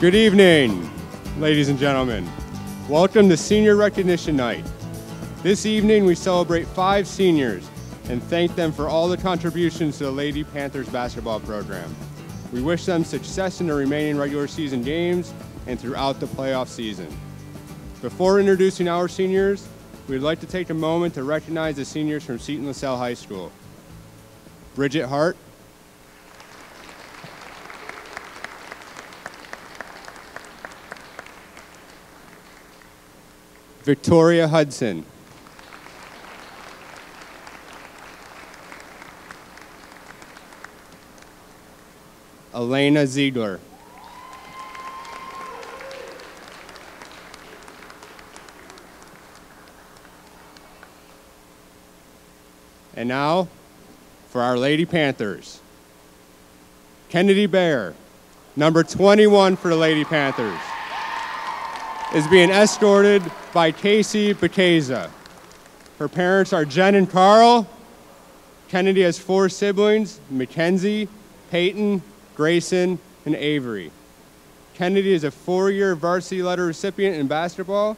Good evening, ladies and gentlemen. Welcome to Senior Recognition Night. This evening we celebrate 5 seniors and thank them for all the contributions to the Lady Panthers basketball program. We wish them success in the remaining regular season games and throughout the playoff season. Before introducing our seniors, we'd like to take a moment to recognize the seniors from Seton Lasalle High School. Bridget Hart, Victoria Hudson, Elena Ziegler, and now for our Lady Panthers. Kennedy Bear, number 21 for the Lady Panthers, is being escorted by Casey Baceza. Her parents are Jen and Carl. Kennedy has 4 siblings, Mackenzie, Peyton, Grayson, and Avery. Kennedy is a 4-year varsity letter recipient in basketball.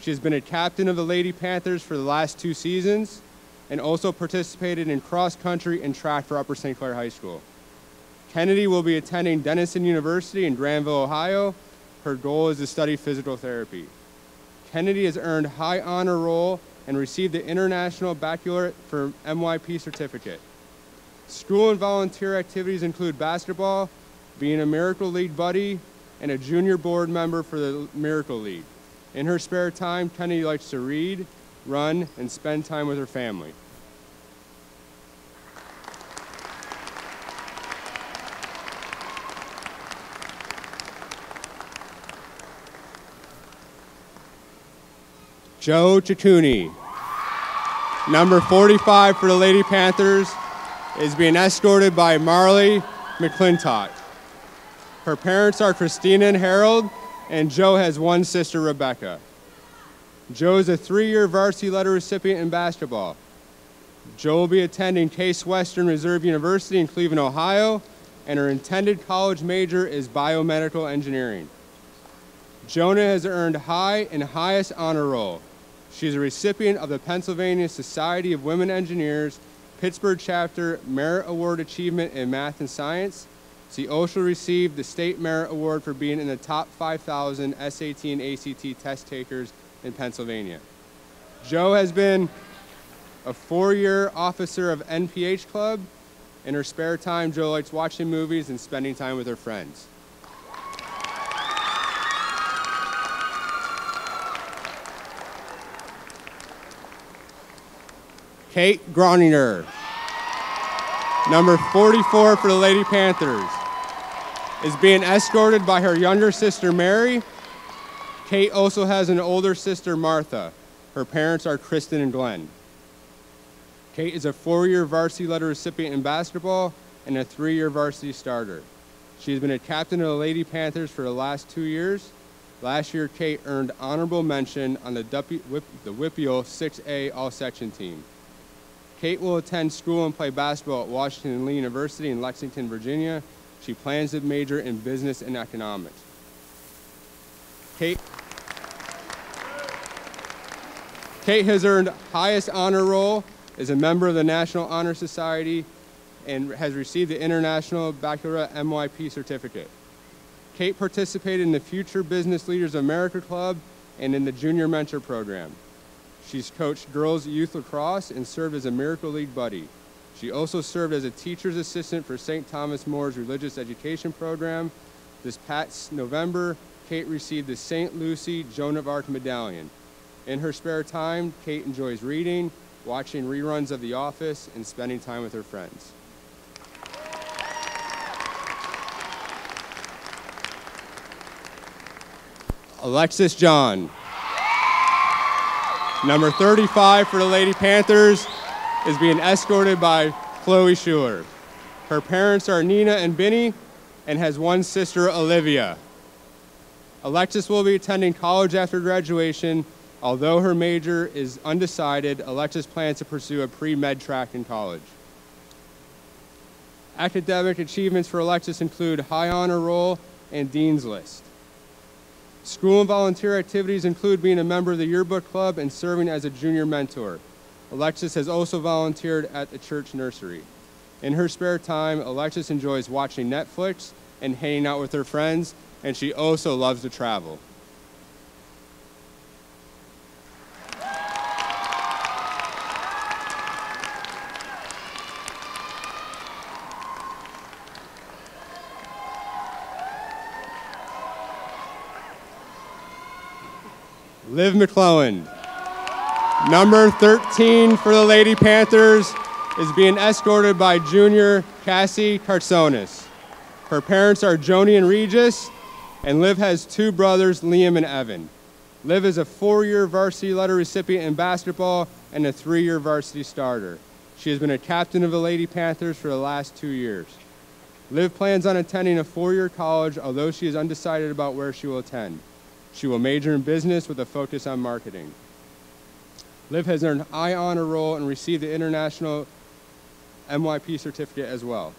She has been a captain of the Lady Panthers for the last 2 seasons and also participated in cross country and track for Upper St. Clair High School. Kennedy will be attending Denison University in Granville, Ohio. Her goal is to study physical therapy. Kennedy has earned high honor roll and received the International Baccalaureate for MYP certificate. School and volunteer activities include basketball, being a Miracle League buddy, and a junior board member for the Miracle League. In her spare time, Kennedy likes to read, run, and spend time with her family. Joe Ciccuni, number 45 for the Lady Panthers, is being escorted by Marley McClintock. Her parents are Christina and Harold, and Joe has 1 sister, Rebecca. Joe is a 3-year varsity letter recipient in basketball. Joe will be attending Case Western Reserve University in Cleveland, Ohio, and her intended college major is biomedical engineering. Jonah has earned high and highest honor roll. She is a recipient of the Pennsylvania Society of Women Engineers Pittsburgh Chapter Merit Award Achievement in Math and Science. She also received the State Merit Award for being in the top 5,000 SAT and ACT test takers in Pennsylvania. Joe has been a 4-year officer of NPH Club. In her spare time, Joe likes watching movies and spending time with her friends. Kate Groninger, number 44 for the Lady Panthers, is being escorted by her younger sister, Mary. Kate also has an older sister, Martha. Her parents are Kristen and Glenn. Kate is a 4-year varsity letter recipient in basketball and a 3-year varsity starter. She has been a captain of the Lady Panthers for the last 2 years. Last year, Kate earned honorable mention on the WIPIO 6A all-section team. Kate will attend school and play basketball at Washington Lee University in Lexington, Virginia. She plans to major in business and economics. Kate has earned highest honor roll, is a member of the National Honor Society, and has received the International Baccalaureate MYP certificate. Kate participated in the Future Business Leaders of America Club and in the Junior Mentor Program. She's coached girls youth lacrosse and served as a Miracle League buddy. She also served as a teacher's assistant for St. Thomas More's religious education program. This past November, Kate received the St. Lucie Joan of Arc medallion. In her spare time, Kate enjoys reading, watching reruns of The Office, and spending time with her friends. Alexis John, number 35 for the Lady Panthers, is being escorted by Chloe Schuler. Her parents are Nina and Binny and has 1 sister, Olivia. Alexis will be attending college after graduation. Although her major is undecided, Alexis plans to pursue a pre-med track in college. Academic achievements for Alexis include high honor roll and Dean's List. School and volunteer activities include being a member of the yearbook club and serving as a junior mentor. Alexis has also volunteered at the church nursery. In her spare time, Alexis enjoys watching Netflix and hanging out with her friends, and she also loves to travel. Liv McClellan, number 13 for the Lady Panthers, is being escorted by junior Cassie Carsonis. Her parents are Joni and Regis, and Liv has two brothers, Liam and Evan. Liv is a 4-year varsity letter recipient in basketball and a 3-year varsity starter. She has been a captain of the Lady Panthers for the last 2 years. Liv plans on attending a 4-year college, although she is undecided about where she will attend. She will major in business with a focus on marketing. Liv has earned high honor roll and received the International MYP certificate as well.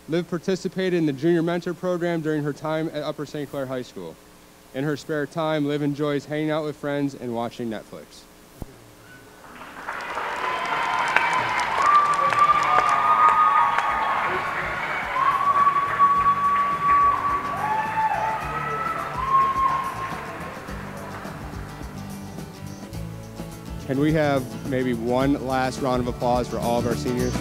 Liv participated in the Junior Mentor program during her time at Upper St. Clair High School. In her spare time, Liv enjoys hanging out with friends and watching Netflix. Can we have maybe one last round of applause for all of our seniors?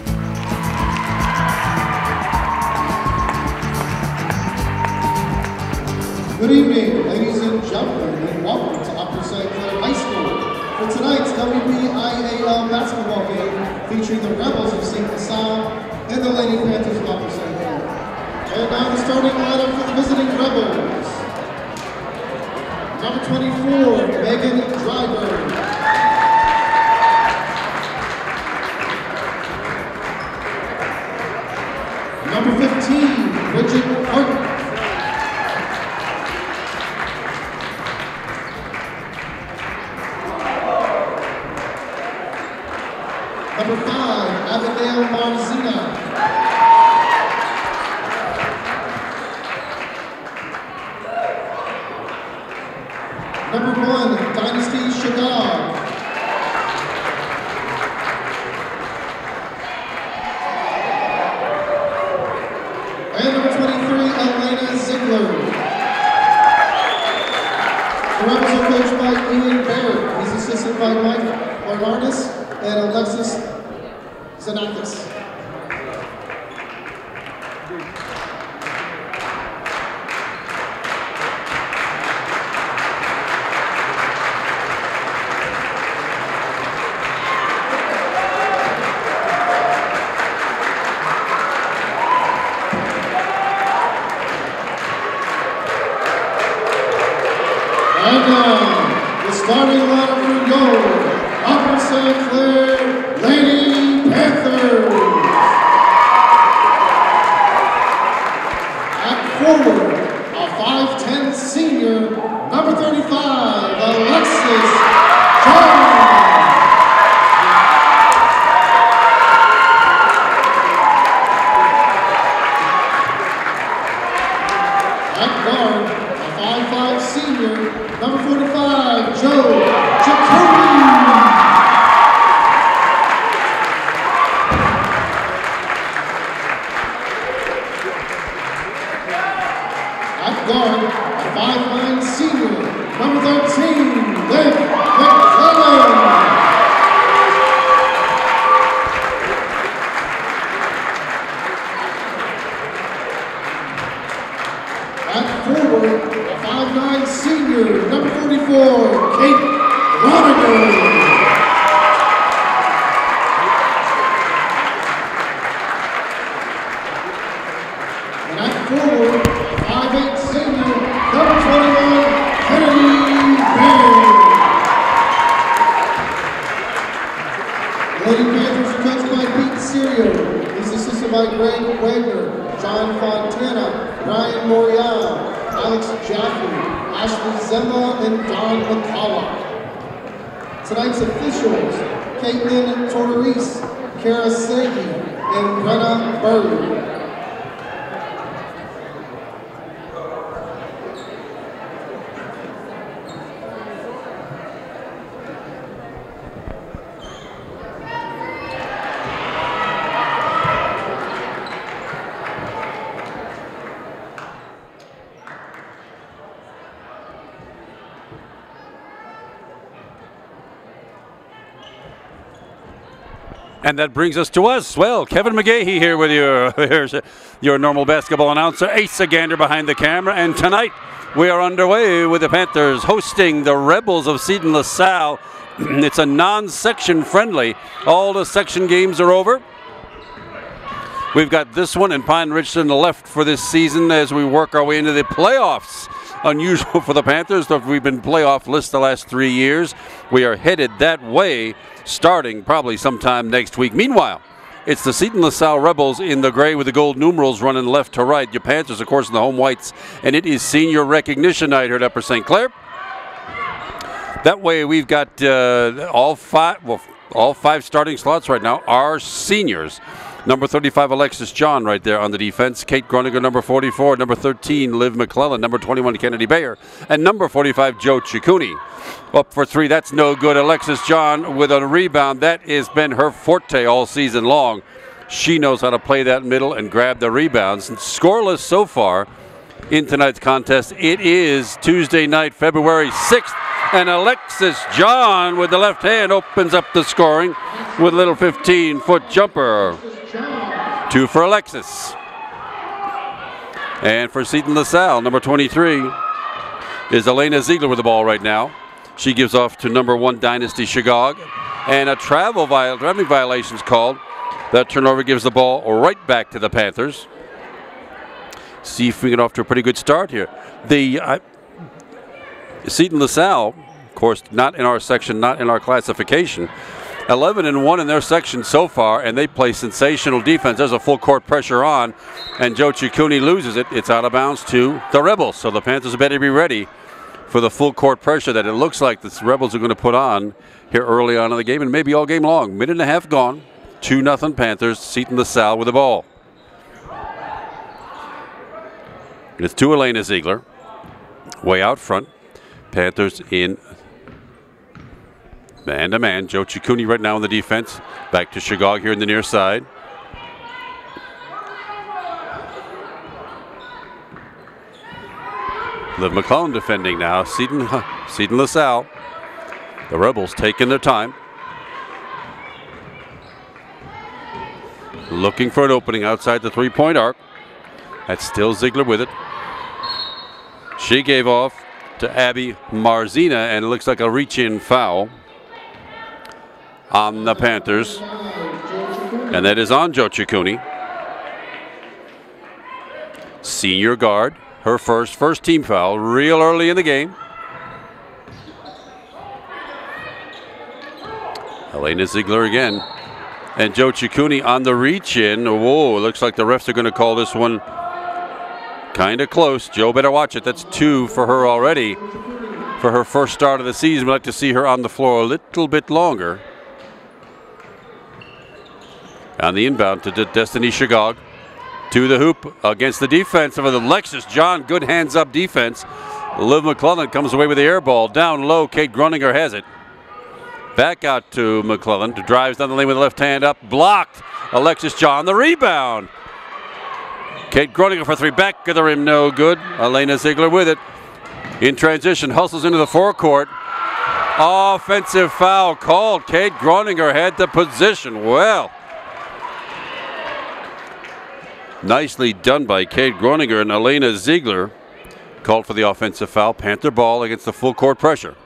Good evening, ladies and gentlemen, and welcome to Upper St. Clair High School for tonight's WBIAL basketball game featuring the Rebels of St. Lasalle and the Lady Panthers of Upper St. Clair. And now the starting lineup for the visiting Rebels. Number 24, Megan Dryberg. Number 15, Bridget Harden. Number 5, Abigail Marzina. Number 1, Dynasty Shagab. And number 23, Elena Ziegler. The Rebels are coached by Ian Barrett. He's assisted by Mike Barnardis and Alexis Zanakis. The starting lineup for goal, Upper St. Clair Lady Panthers. At forward, a 5'10" senior, number 35, Alexis Jones. At guard, a 5'5" senior, number 45, Joe Jacoby. At guard, a 5'9" senior, number 13, Liv McClellan. At forward, a 5'9" senior, number 44, Kate Roniger. And at forward, a 5'8" senior, number 21, Kennedy Baird. The Lady Panthers are coached by Pete Serio. He's assisted by Greg Wagner, John Fontana, Ryan Morial, Alex Jaffe, Ashley Zemma, and Don McCullough. Tonight's officials, Caitlin Torres, Kara Sagi, and Brenna Burley. And that brings us to us. Well, Kevin McGahey here with you. Here's your normal basketball announcer, Asa Gander behind the camera. And tonight we are underway with the Panthers hosting the Rebels of Seton LaSalle. It's a non-section friendly. All the section games are over. We've got this one and Pine Ridge to the left for this season as we work our way into the playoffs. Unusual for the Panthers. We've been playoff list the last 3 years. We are headed that way starting probably sometime next week. Meanwhile, it's the Seton LaSalle Rebels in the gray with the gold numerals running left to right. Your Panthers, of course, in the home whites. And it is senior recognition night here at Upper St. Clair. That way we've got all five starting slots right now are seniors. Number 35, Alexis John right there on the defense. Kate Groniger, number 44. Number 13, Liv McClellan. Number 21, Kennedy Bayer. And number 45, Joe Ciccone. Up for three, that's no good. Alexis John with a rebound. That has been her forte all season long. She knows how to play that middle and grab the rebounds. And scoreless so far in tonight's contest. It is Tuesday night, February 6th. And Alexis John with the left hand opens up the scoring with a little 15-foot jumper. 2 for Alexis. And for Seton LaSalle, number 23 is Elena Ziegler with the ball right now. She gives off to number 1, Dynasty Shigog. And a traveling violation is called. That turnover gives the ball right back to the Panthers. See if we get off to a pretty good start here. The Seton LaSalle, of course, not in our section, not in our classification. 11-1 in their section so far, and they play sensational defense. There's a full court pressure on, and Joe Ciccone loses it. It's out of bounds to the Rebels. So the Panthers better be ready for the full court pressure that it looks like the Rebels are going to put on here early on in the game, and maybe all game long. Minute and a half gone. 2-0 Panthers. Seton LaSalle with the ball. It's to Elena Ziegler. Way out front. Panthers in man-to-man. Joe Ciccone right now on the defense. Back to Shigog here in the near side. Liv McClellan defending now. Seton LaSalle. The Rebels taking their time. Looking for an opening outside the three-point arc. That's still Ziegler with it. She gave off to Abby Marzina, and it looks like a reach-in foul on the Panthers. And that is on Joe Ciccone. Senior guard, her first team foul, real early in the game. Elena Ziegler again. And Joe Ciccone on the reach-in. Whoa, looks like the refs are going to call this one kind of close. Joe better watch it. That's 2 for her already. For her first start of the season, we'd like to see her on the floor a little bit longer. On the inbound to Destiny Shigog. To the hoop against the defense of Alexis John. Good hands-up defense. Liv McClellan comes away with the air ball. Down low, Kate Groniger has it. Back out to McClellan. Drives down the lane with the left hand up. Blocked. Alexis John the rebound. Kate Groniger for 3. Back of the rim. No good. Elena Ziegler with it. In transition. Hustles into the forecourt. Offensive foul called. Kate Groniger had the position. Well. Nicely done by Kate Groniger, and Elena Ziegler called for the offensive foul. Panther ball against the full court pressure.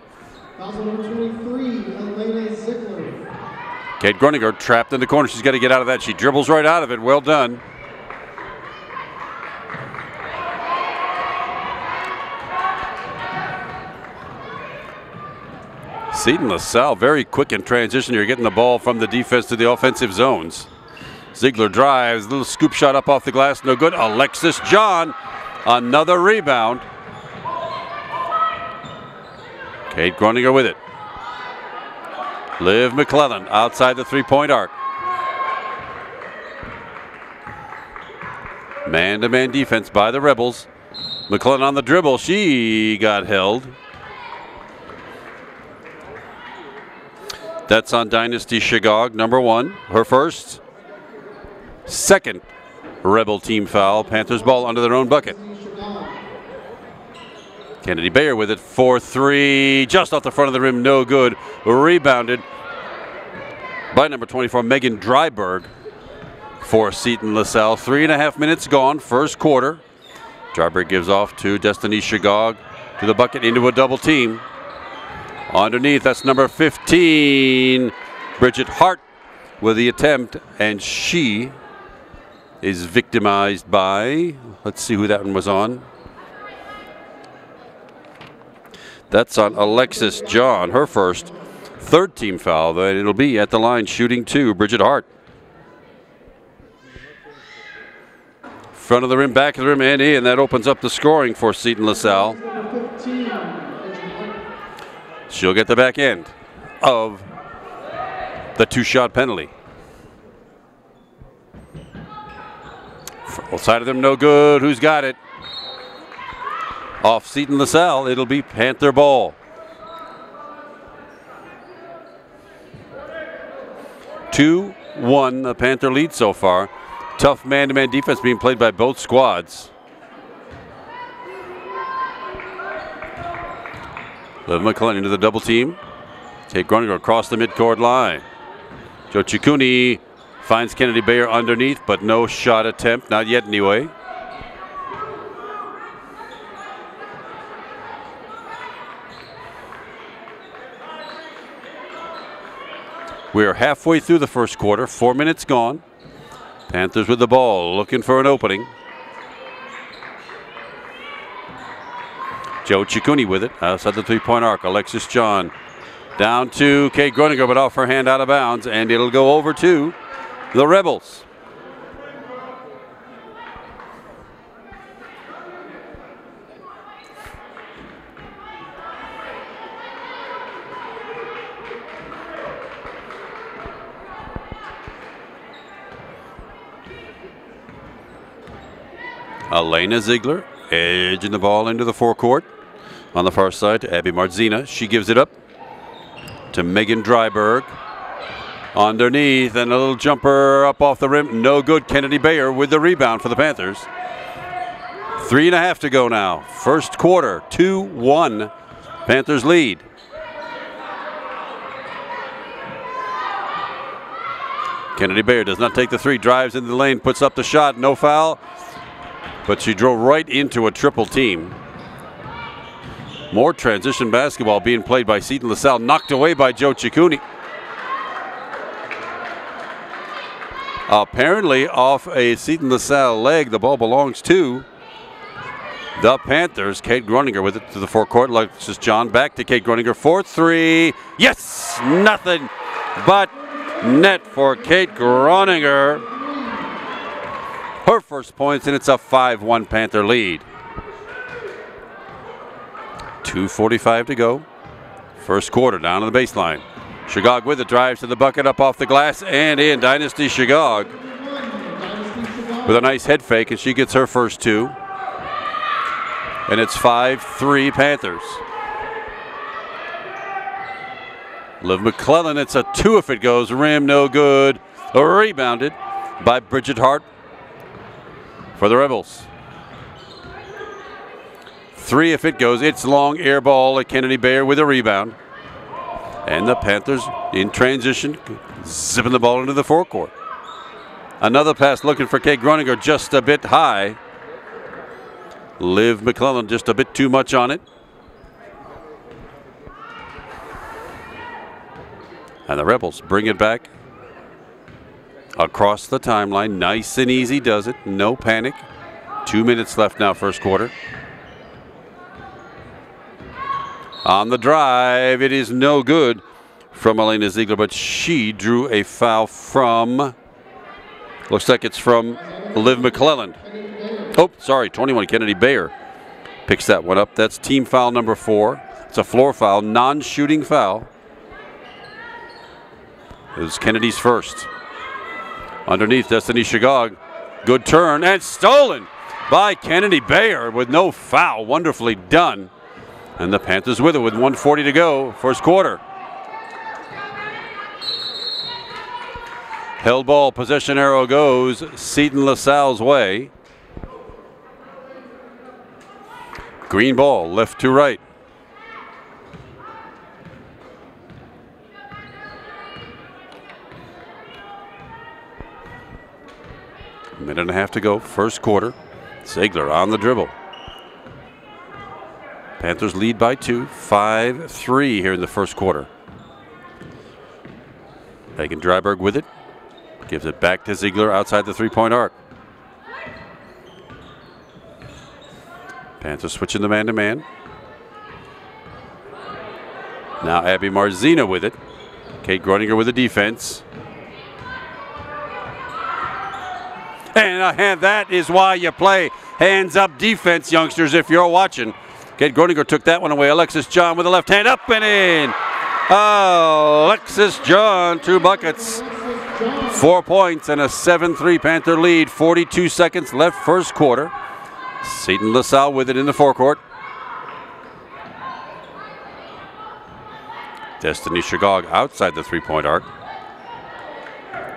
Foul number 23, Elena Ziegler. Kate Groniger trapped in the corner. She's got to get out of that. She dribbles right out of it. Well done. Seton LaSalle very quick in transition. You're getting the ball from the defense to the offensive zones. Ziegler drives, a little scoop shot up off the glass, no good. Alexis John, another rebound. Kate Groniger with it. Liv McClellan outside the three-point arc. Man-to-man defense by the Rebels. McClellan on the dribble, she got held. That's on Dynasty Shigog, number 1, her first. Second Rebel team foul. Panthers ball under their own bucket. Kennedy Bayer with it for 3. Just off the front of the rim. No good. Rebounded by number 24, Megan Dryberg for Seton LaSalle. 3.5 minutes gone, first quarter. Dryberg gives off to Destiny Shagog to the bucket into a double team. Underneath, that's number 15, Bridget Hart with the attempt, and she is victimized by, let's see who that one was on. That's on Alexis John, her first, third team foul. Then it'll be at the line shooting 2, Bridget Hart. Front of the rim, back of the rim, and in. That opens up the scoring for Seton LaSalle. She'll get the back end of the 2-shot penalty. Full side of them, no good. Who's got it? Off Seton LaSalle, it'll be Panther ball. 2-1, the Panther lead so far. Tough man-to-man defense being played by both squads. Liv McClellan into the double team. Kate Groninger across the midcourt line. Joe Ciccone finds Kennedy Bayer underneath, but no shot attempt, not yet anyway. We are halfway through the first quarter, 4 minutes gone. Panthers with the ball, looking for an opening. Joe Ciccone with it, outside the three-point arc. Alexis John down to Kate Groninger, but off her hand out of bounds, and it'll go over to the Rebels. Elena Ziegler edging the ball into the forecourt. On the far side to Abby Marzina. She gives it up to Megan Dryberg. Underneath, and a little jumper up off the rim. No good. Kennedy Bayer with the rebound for the Panthers. 3.5 to go now. First quarter, 2-1. Panthers lead. Kennedy Bayer does not take the three. Drives into the lane, puts up the shot. No foul. But she drove right into a triple team. More transition basketball being played by Seton LaSalle, knocked away by Joe Ciccone. Apparently off a Seton LaSalle leg, the ball belongs to the Panthers. Kate Groninger with it to the forecourt. Alexis John back to Kate Groninger. 4-3. Yes! Nothing but net for Kate Groninger. Her first points, and it's a 5-1 Panther lead. 2:45 to go. First quarter, down to the baseline. Shagog with it, drives to the bucket, up off the glass, and in. Dynasty Shagog with a nice head fake, and she gets her first two. And it's 5-3 Panthers. Liv McClellan, it's a 2 if it goes. Rim, no good. Rebounded by Bridget Hart for the Rebels. 3 if it goes. It's long air ball at Kennedy Bayer with a rebound. And the Panthers in transition, zipping the ball into the forecourt. Another pass looking for Kate Groninger, just a bit high. Liv McClellan just a bit too much on it. And the Rebels bring it back across the timeline. Nice and easy does it. No panic. 2 minutes left now, first quarter. On the drive, it is no good from Elena Ziegler, but she drew a foul from, looks like it's from Liv McClellan. Oh, sorry, 21, Kennedy Bayer picks that one up. That's team foul number 4. It's a floor foul, non-shooting foul. It was Kennedy's first. Underneath, Destiny Shagog. Good turn, and stolen by Kennedy Bayer with no foul. Wonderfully done. And the Panthers with it with 1:40 to go, first quarter. Held ball, possession arrow goes Seton LaSalle's way. Green ball, left to right. Minute and a half to go, first quarter. Ziegler on the dribble. Panthers lead by 2, 5-3 here in the first quarter. Megan Dryberg with it. Gives it back to Ziegler outside the three-point arc. Panthers switching the man-to-man. Now Abby Marzina with it. Kate Groninger with the defense. And that is why you play hands-up defense, youngsters, if you're watching. Kate Groninger took that one away. Alexis John with the left hand, up and in. Alexis John, 2 buckets. 4 points and a 7-3 Panther lead. 42 seconds left first quarter. Seton Lasalle with it in the forecourt. Destiny Shagog outside the three-point arc.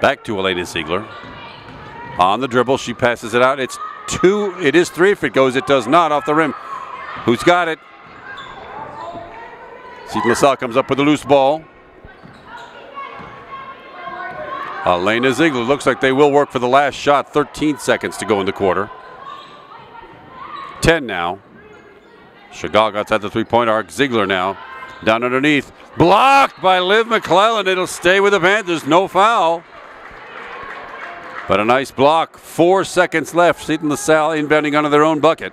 Back to Elena Ziegler. On the dribble, she passes it out. It's 2. It is 3 if it goes. It does not off the rim. Who's got it? Seton Lasalle comes up with a loose ball. Elena Ziegler looks like they will work for the last shot. 13 seconds to go in the quarter. 10 now. Shagog outside the three-point arc. Ziegler now down underneath. Blocked by Liv McClellan. It'll stay with the Panthers. No foul. But a nice block. 4 seconds left. Seton LaSalle inbounding under their own bucket.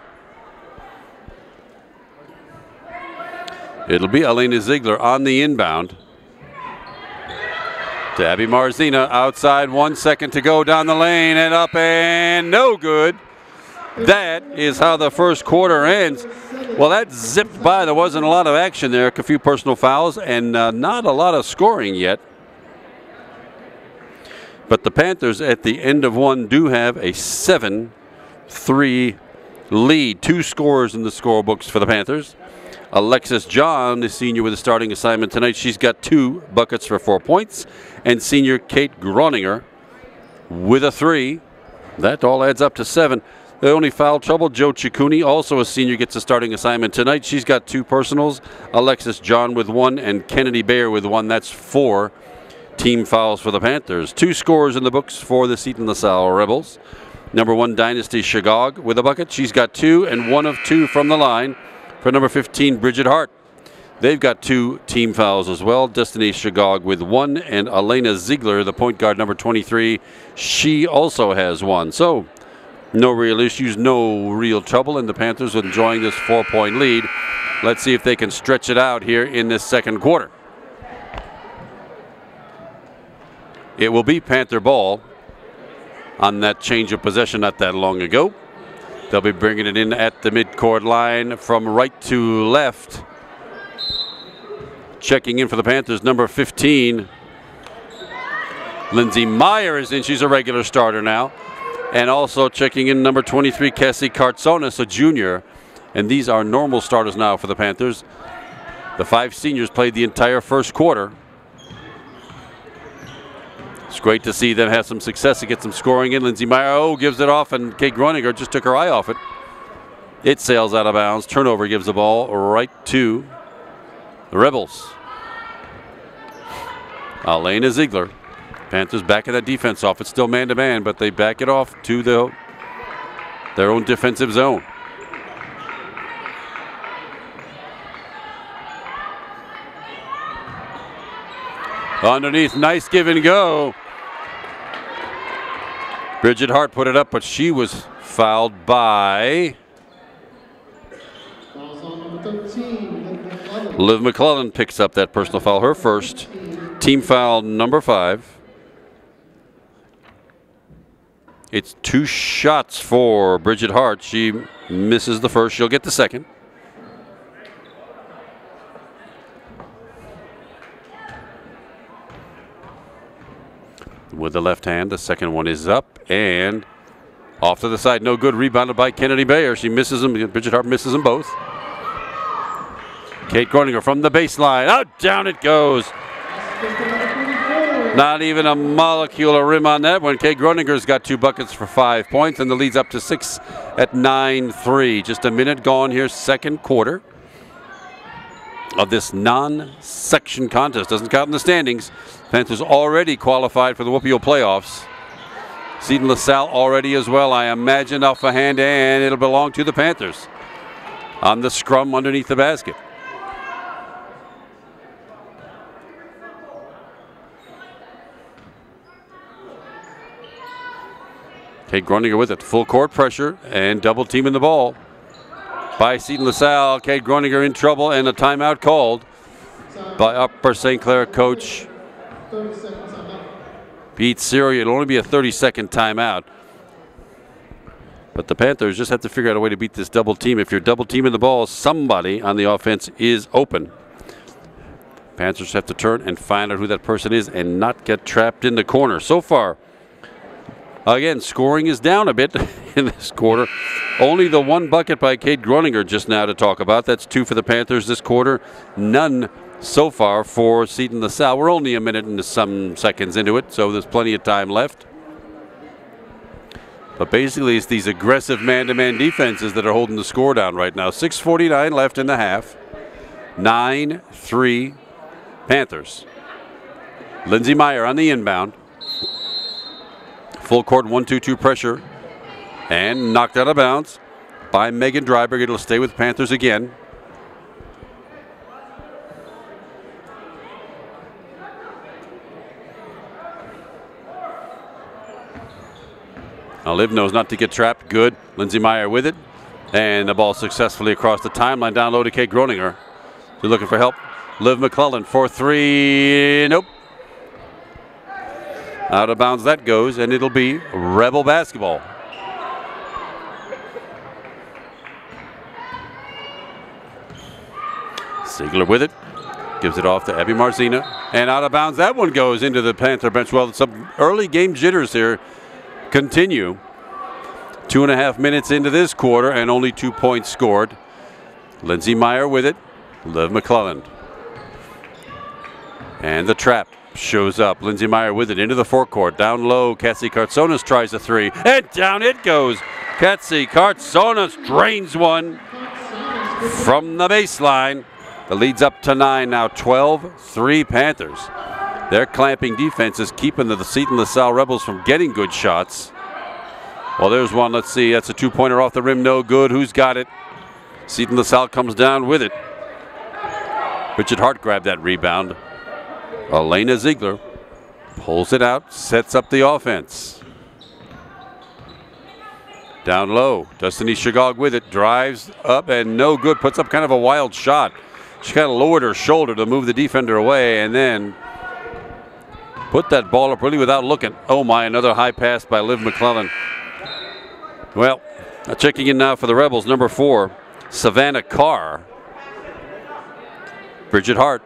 It'll be Elena Ziegler on the inbound. To Abby Marzina outside. 1 second to go down the lane and up and no good. That is how the first quarter ends. Well, that zipped by. There wasn't a lot of action there. A few personal fouls and not a lot of scoring yet. But the Panthers at the end of one do have a 7-3 lead. 2 scorers in the scorebooks for the Panthers. Alexis John, the senior with a starting assignment tonight. She's got 2 buckets for 4 points. And senior Kate Groninger with a 3. That all adds up to 7. The only foul trouble, Joe Ciccuni, also a senior, gets a starting assignment tonight. She's got 2 personals. Alexis John with 1 and Kennedy Bayer with 1. That's 4 team fouls for the Panthers. 2 scorers in the books for the Seton LaSalle Rebels. Number 1, Dynasty Shagog with a bucket. She's got 2 and 1 of 2 from the line for number 15, Bridget Hart. They've got 2 team fouls as well. Destiny Shagog with 1 and Elena Ziegler, the point guard, number 23. She also has 1. So no real issues, no real trouble, and the Panthers are enjoying this 4-point lead. Let's see if they can stretch it out here in this second quarter. It will be Panther ball on that change of possession not that long ago. They'll be bringing it in at the midcourt line from right to left. Checking in for the Panthers, number 15. Lindsay Meyer is in. She's a regular starter now. And also checking in number 23, Cassie Kartsonis, a junior. And these are normal starters now for the Panthers. The 5 seniors played the entire first quarter. It's great to see them have some success to get some scoring in. Lindsay Meyer, gives it off, and Kate Groninger just took her eye off it. It sails out of bounds. Turnover gives the ball right to the Rebels. Elena Ziegler. Panthers backing that defense off. It's still man-to-man, but they back it off to their own defensive zone. Underneath, nice give and go. Bridget Hart put it up, but she was fouled by Liv McClellan. Picks up that personal foul, her first. Team foul number 5. It's 2 shots for Bridget Hart. She misses the first. She'll get the second. With the left hand, the second one is up and off to the side. No good. Rebounded by Kennedy Bayer. She misses them. Bridget Hart misses them both. Kate Groninger from the baseline. Out, down it goes. Not even a molecule of rim on that one. Kate Groninger's got 2 buckets for 5 points, and the lead's up to 6 at 9-3. Just a minute gone here, second quarter of this non-section contest. Doesn't count in the standings. Panthers already qualified for the WPO playoffs. Seton LaSalle already as well, I imagine, off a hand, and it'll belong to the Panthers on the scrum underneath the basket. Kate Groninger with it. Full court pressure and double teaming the ball by Seton LaSalle. Kate Groninger in trouble and a timeout called by Upper St. Clair coach Pete Serio. It'll only be a 30-second timeout. But the Panthers just have to figure out a way to beat this double team. If you're double teaming the ball, somebody on the offense is open. Panthers have to turn and find out who that person is and not get trapped in the corner. So far, again, scoring is down a bit in this quarter. Only the one bucket by Kate Groninger just now to talk about. That's 2 for the Panthers this quarter. None so far for Seton LaSalle. We're only a minute and some seconds into it, so there's plenty of time left. But basically, it's these aggressive man-to-man defenses that are holding the score down right now. 6:49 left in the half. 9-3 Panthers. Lindsey Meyer on the inbound. Full court 1-2-2 pressure. And knocked out of bounds by Megan Dryberg. It'll stay with Panthers again. Now Liv knows not to get trapped. Good. Lindsey Meyer with it. And the ball successfully across the timeline. Down low to Kate Groninger. They're looking for help. Liv McClellan for 3. Nope. Out of bounds that goes, and it'll be Rebel basketball. Ziegler with it. Gives it off to Abby Marzina. And out of bounds, that one goes into the Panther bench. Well, some early game jitters here continue. 2.5 minutes into this quarter and only 2 points scored. Lindsey Meyer with it. Liv McClellan. And the trap shows up. Lindsey Meyer with it into the forecourt. Down low, Cassie Kartsonas tries a 3. And down it goes. Cassie Kartsonas drains one from the baseline. The lead's up to 9 now. 12-3 Panthers. Their clamping defense is keeping the Seton LaSalle Rebels from getting good shots. Well, there's one. Let's see. That's a 2-pointer off the rim. No good. Who's got it? Seton LaSalle comes down with it. Richard Hart grabbed that rebound. Elena Ziegler pulls it out, sets up the offense. Down low, Destiny Shagog with it, drives up and no good, puts up kind of a wild shot. She kind of lowered her shoulder to move the defender away and then put that ball up really without looking. Oh my, another high pass by Liv McClellan. Well, checking in now for the Rebels, number 4, Savannah Carr. Bridget Hart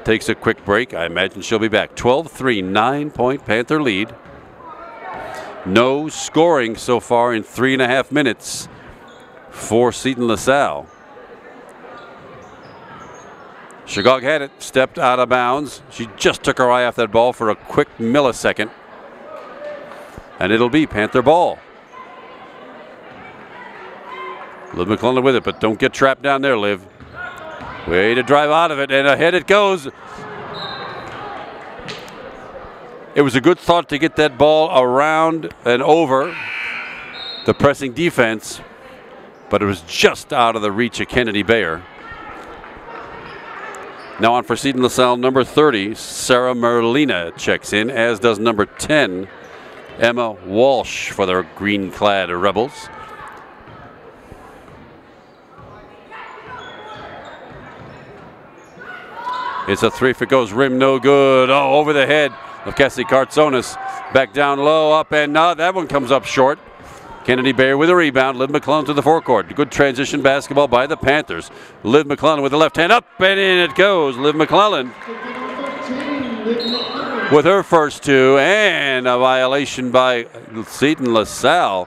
takes a quick break. I imagine she'll be back. 12-3, 9-point Panther lead. No scoring so far in 3.5 minutes for Seton LaSalle. Shagog had it, stepped out of bounds. She just took her eye off that ball for a quick millisecond. And it'll be Panther ball. Liv McClellan with it, but don't get trapped down there, Liv. Way to drive out of it, and ahead it goes. It was a good thought to get that ball around and over the pressing defense, but it was just out of the reach of Kennedy Bayer. Now on for Seton LaSalle, number 30, Sarah Merlina checks in, as does number 10, Emma Walsh for the green-clad Rebels. It's a 3 if it goes rim, no good. Oh, over the head of Cassie Kartsonas. Back down low, up and that one comes up short. Kennedy Bayer with a rebound. Liv McClellan to the forecourt. Good transition basketball by the Panthers. Liv McClellan with the left hand up and in it goes. Liv McClellan with her first 2 and a violation by Seton LaSalle.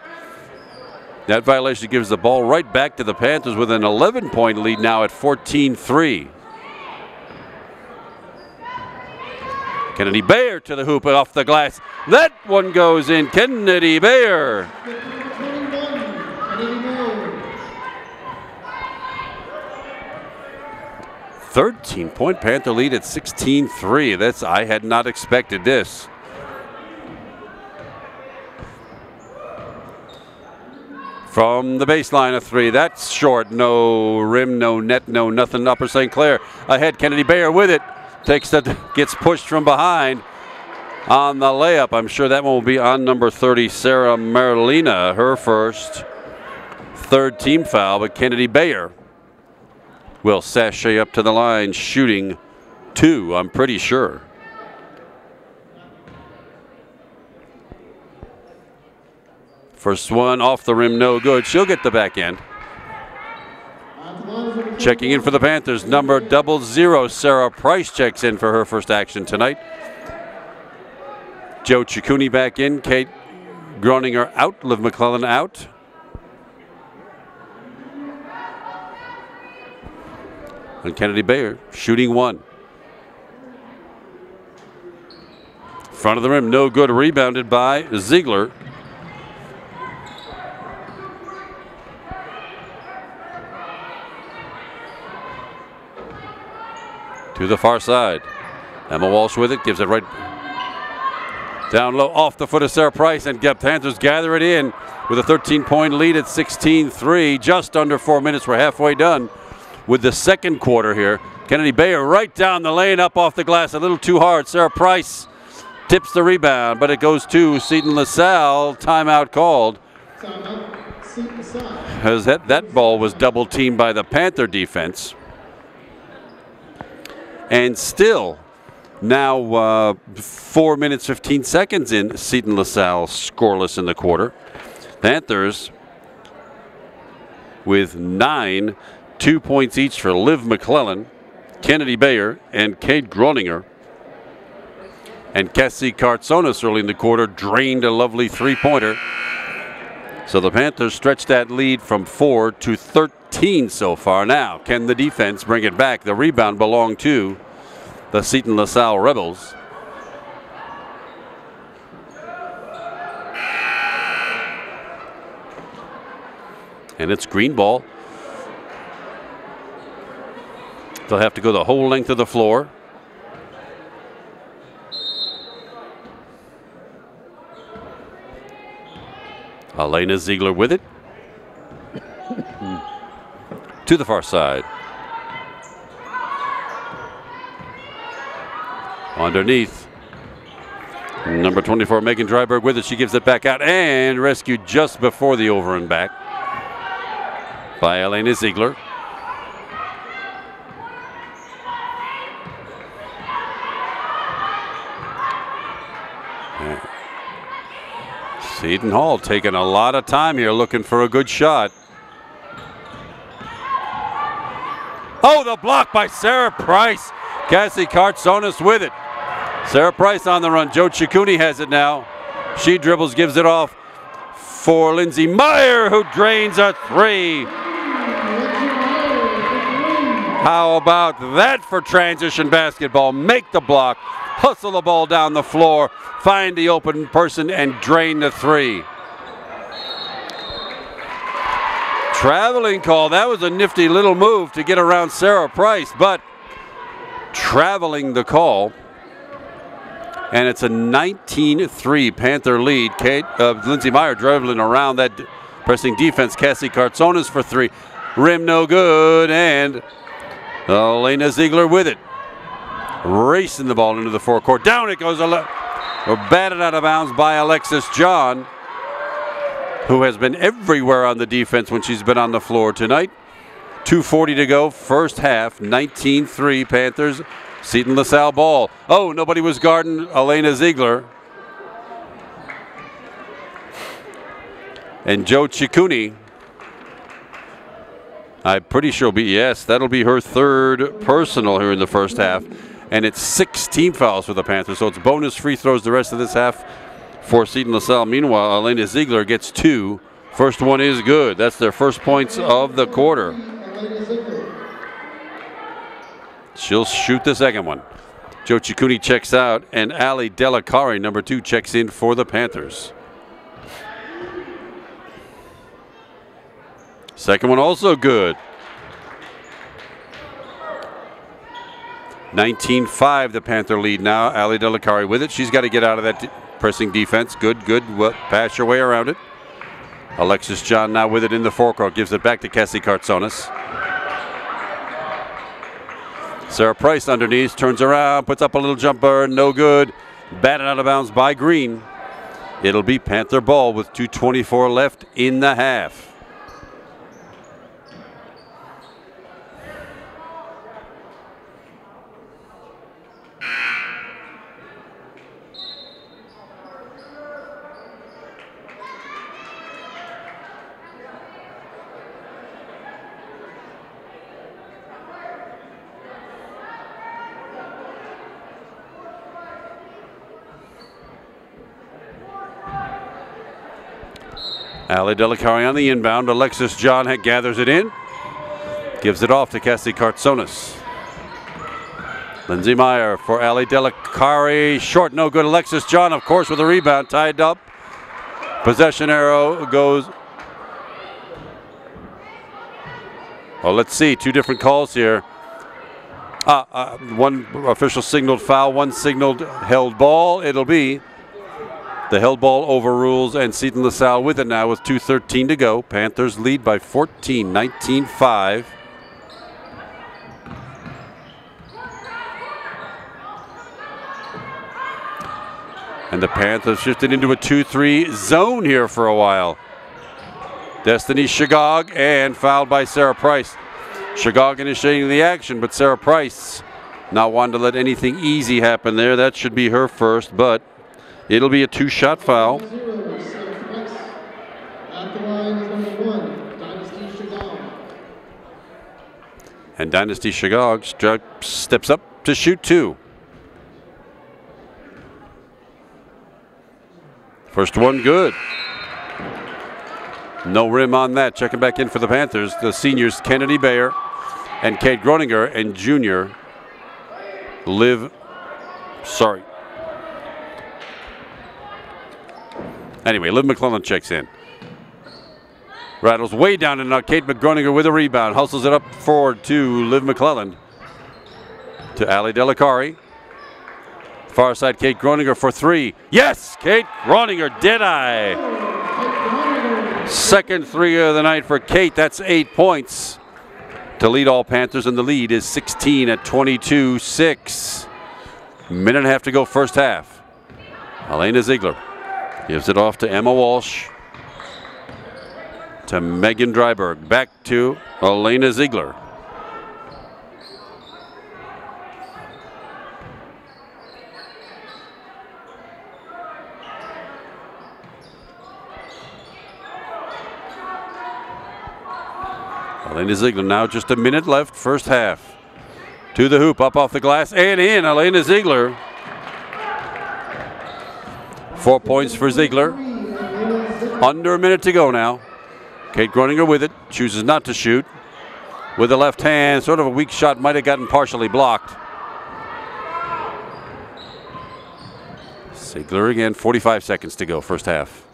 That violation gives the ball right back to the Panthers with an 11-point lead now at 14-3. Kennedy Bayer to the hoop and off the glass. That one goes in. Kennedy Bayer. 13-point Panther lead at 16-3. I had not expected this. From the baseline, a three. That's short. No rim, no net, no nothing. Upper St. Clair ahead. Kennedy Bayer with it. Gets pushed from behind on the layup. I'm sure that one will be on number 30, Sarah Merlina. Her first, third team foul. But Kennedy Bayer will sashay up to the line, shooting 2, I'm pretty sure. First one off the rim, no good. She'll get the back end. Checking in for the Panthers, number 00, Sarah Price checks in for her first action tonight. Joe Ciccone back in, Kate Groninger out, Liv McClellan out. And Kennedy Bayer shooting 1. Front of the rim, no good. Rebounded by Ziegler. To the far side. Emma Walsh with it, gives it right down low off the foot of Sarah Price, and Panthers gather it in with a 13-point lead at 16-3. Just under 4 minutes. We're halfway done with the second quarter here. Kennedy Bayer right down the lane, up off the glass, a little too hard. Sarah Price tips the rebound, but it goes to Seton Lasalle. Timeout called. As that ball was double teamed by the Panther defense. And still, now 4 minutes, 15 seconds in, Seton Lasalle scoreless in the quarter. Panthers with 9, 2 points each for Liv McClellan, Kennedy Bayer, and Kate Groninger. And Cassie Kartsonis early in the quarter drained a lovely three-pointer. So the Panthers stretched that lead from 4 to 13 so far. Now, can the defense bring it back? The rebound belonged to the Seton LaSalle Rebels. And it's green ball. They'll have to go the whole length of the floor. Elena Ziegler with it. To the far side. Underneath. Number 24, Megan Dryberg with it. She gives it back out and rescued just before the over and back by Elena Ziegler. Seton Hall taking a lot of time here looking for a good shot. Oh, the block by Sarah Price. Cassie Kartsonis with it. Sarah Price on the run. Joe Ciccone has it now. She dribbles, gives it off for Lindsay Meyer, who drains a three. How about that for transition basketball? Make the block, hustle the ball down the floor, find the open person, and drain the three. Traveling call. That was a nifty little move to get around Sarah Price, but traveling the call. And it's a 19-3 Panther lead. Lindsay Meyer dribbling around that pressing defense. Cassie Kartsonis for three. Rim no good, and Elena Ziegler with it. Racing the ball into the forecourt. Down it goes. Batted out of bounds by Alexis John, who has been everywhere on the defense when she's been on the floor tonight. 2:40 to go, first half, 19-3 Panthers. Seton LaSalle ball. Oh, nobody was guarding Elena Ziegler. And Joe Ciccone, I'm pretty sure that'll be her third personal here in the first half. And it's 6 team fouls for the Panthers, so it's bonus free throws the rest of this half for Seton LaSalle. Meanwhile, Elena Ziegler gets 2. First one is good. That's their first points of the quarter. She'll shoot the second one. Joe Ciccone checks out, and Ali Delacari, number 2, checks in for the Panthers. Second one also good. 19-5 the Panther lead now. Ali Delacari with it. She's got to get out of that pressing defense. Good. Pass your way around it. Alexis John now with it in the forecourt. Gives it back to Cassie Kartsonis. Sarah Price underneath. Turns around. Puts up a little jumper. No good. Batted out of bounds by Green. It'll be Panther ball with 2:24 left in the half. Ali Delicari on the inbound. Alexis John gathers it in. Gives it off to Cassie Kartsonis. Lindsay Meyer for Ali Delicari. Short, no good. Alexis John, of course, with a rebound. Tied up. Possession arrow goes. Well, let's see. Two different calls here. One official signaled foul. One signaled held ball. It'll be the held ball overrules, and Seton Lasalle with it now with 2:13 to go. Panthers lead by 14, 19-5. And the Panthers shifted into a 2-3 zone here for a while. Destiny Shagog, and fouled by Sarah Price. Shagog initiating the action, but Sarah Price not wanting to let anything easy happen there. That should be her first, but it'll be a two-shot foul. At the line is number 1, Dynasty Shagog. And Dynasty Shagog steps up to shoot two. First one good. No rim on that. Checking back in for the Panthers, the seniors Kennedy Bayer and Kate Groninger, and junior Anyway, Liv McClellan checks in. Rattles way down, and now Kate McGroninger with a rebound. Hustles it up forward to Liv McClellan. To Ali Delicari. Far side, Kate Groninger for three. Yes, Kate Groninger, dead eye. Second three of the night for Kate. That's 8 points to lead all Panthers, and the lead is 16 at 22-6. Minute and a half to go first half. Elena Ziegler gives it off to Emma Walsh. To Megan Dryberg. Back to Elena Ziegler. Elena Ziegler now just a minute left, first half. To the hoop, up off the glass, and in. Elena Ziegler. 4 points for Ziegler. Under a minute to go now. Kate Groninger with it, chooses not to shoot. With the left hand, sort of a weak shot, might have gotten partially blocked. Ziegler again, 45 seconds to go, first half.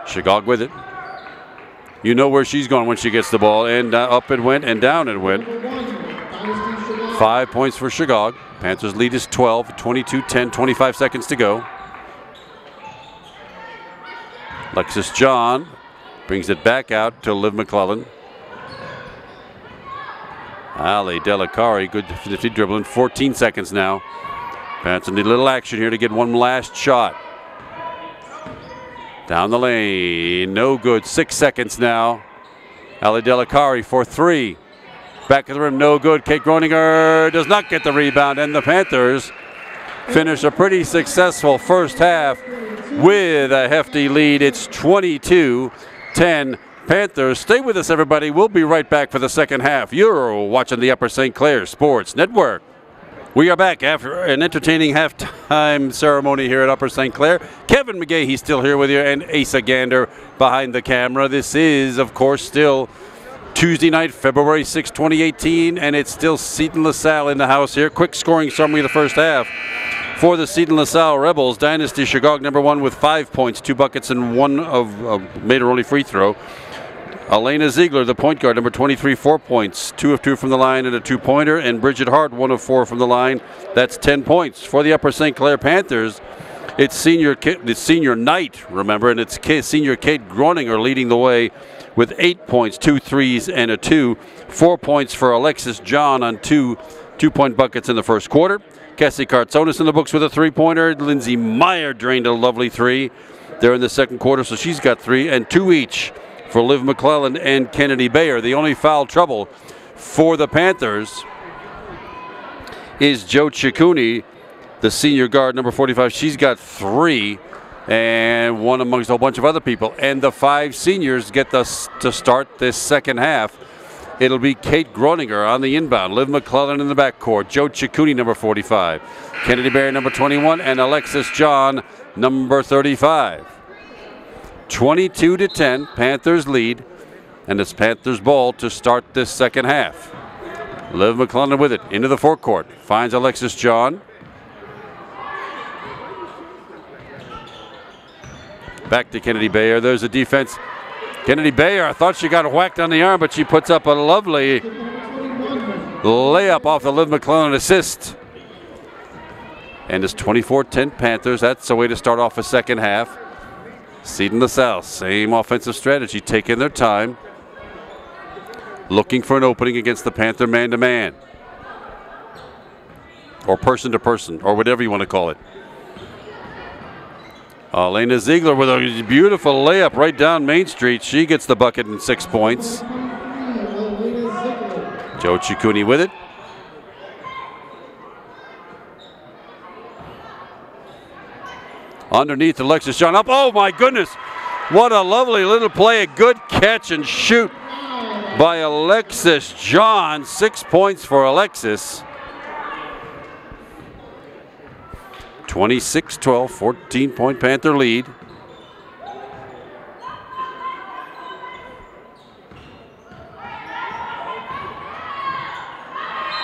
Shagog with it. You know where she's going when she gets the ball, and up it went and down it went. 5 points for Shagog. Panthers lead is 12, 22-10, 25 seconds to go. Alexis John brings it back out to Liv McClellan. Ali Delicari, good defensive dribbling, 14 seconds now. Panthers need a little action here to get one last shot. Down the lane, no good, 6 seconds now. Ali Delicari for three. Back of the rim, no good. Kate Groninger does not get the rebound, and the Panthers finish a pretty successful first half with a hefty lead. It's 22-10. Panthers, stay with us, everybody. We'll be right back for the second half. You're watching the Upper St. Clair Sports Network. We are back after an entertaining halftime ceremony here at Upper St. Clair. Kevin McGay, he's still here with you, and Asa Gander behind the camera. This is, of course, still Tuesday night, February 6, 2018, and it's still Seton Lasalle in the house here. Quick scoring summary of the first half. For the Seton Lasalle Rebels, Dynasty Shagog, number 1 with 5 points, 2 buckets, and one of made her only free throw. Elena Ziegler, the point guard, number 23, 4 points. 2 of 2 from the line and a 2-pointer. And Bridget Hart, 1 of 4 from the line. That's 10 points. For the Upper St. Clair Panthers, it's senior night, remember, and it's senior Kate Groninger leading the way with 8 points, 2 threes and a 2. 4 points for Alexis John on 2 two-point buckets in the first quarter. Cassie Kartsonis in the books with a 3-pointer. Lindsay Meyer drained a lovely 3 there in the second quarter, so she's got 3, and 2 each for Liv McClellan and Kennedy Bayer. The only foul trouble for the Panthers is Joe Ciccone, the senior guard, number 45. She's got 3, and one amongst a whole bunch of other people. And the 5 seniors get us to start this second half. It'll be Kate Groninger on the inbound, Liv McClellan in the backcourt, Joe Ciccone, number 45, Kennedy Bayer, number 21, and Alexis John, number 35. 22-10, Panthers lead, and it's Panthers ball to start this second half. Liv McClellan with it into the forecourt, finds Alexis John. Back to Kennedy Bayer. There's a defense. Kennedy Bayer, I thought she got whacked on the arm, but she puts up a lovely layup off the Liv McClellan assist. And it's 24-10 Panthers. That's the way to start off a second half. Seton Lasalle, same offensive strategy, taking their time, looking for an opening against the Panther man-to-man, or person-to-person, or whatever you want to call it. Elena Ziegler with a beautiful layup right down Main Street. She gets the bucket and 6 points. Joe Ciccone with it. Underneath, Alexis John up. Oh my goodness. What a lovely little play. A good catch and shoot by Alexis John. 6 points for Alexis. 26-12, 14-point Panther lead.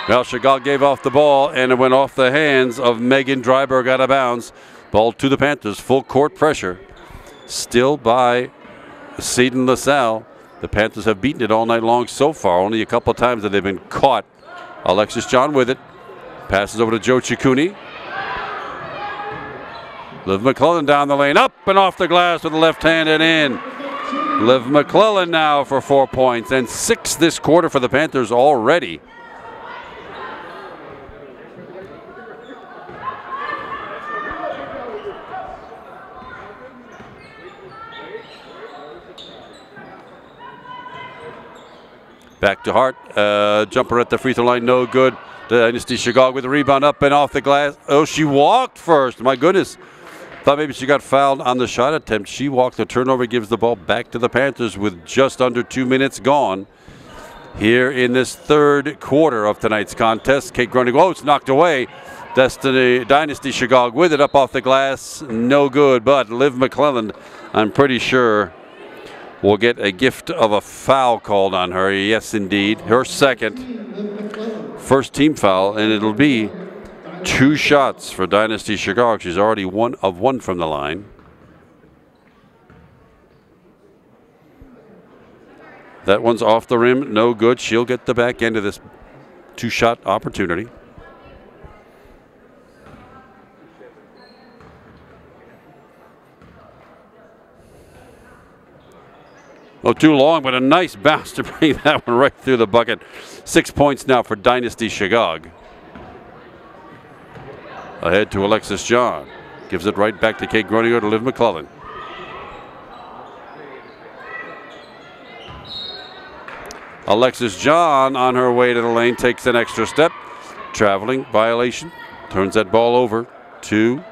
Well, Chagall gave off the ball, and it went off the hands of Megan Dryberg out of bounds. Ball to the Panthers, full court pressure. Still by Seton LaSalle. The Panthers have beaten it all night long so far. Only a couple of times that they've been caught. Alexis John with it. Passes over to Joe Ciccone. Liv McClellan down the lane, up and off the glass with the left hand and in. Liv McClellan now for 4 points, and 6 this quarter for the Panthers already. Back to Hart, jumper at the free throw line, no good. Dynasty Chicago with a rebound up and off the glass. Oh, she walked first, my goodness. Thought maybe she got fouled on the shot attempt. She walked. The turnover gives the ball back to the Panthers with just under 2 minutes gone here in this third quarter of tonight's contest. Kate Groening, oh, it's knocked away. Dynasty Chicago with it up off the glass. No good, but Liv McClellan, I'm pretty sure, will get a gift of a foul called on her. Yes, indeed. Her second. First team foul, and it'll be 2 shots for Dynasty Chicago. She's already 1 of 1 from the line. That one's off the rim, no good. She'll get the back end of this 2-shot opportunity. Oh, too long, but a nice bounce to bring that one right through the bucket. 6 points now for Dynasty Chicago. Ahead to Alexis John. Gives it right back to Kate Groeninger to Liv McClellan. Alexis John on her way to the lane takes an extra step. Traveling violation. Turns that ball over to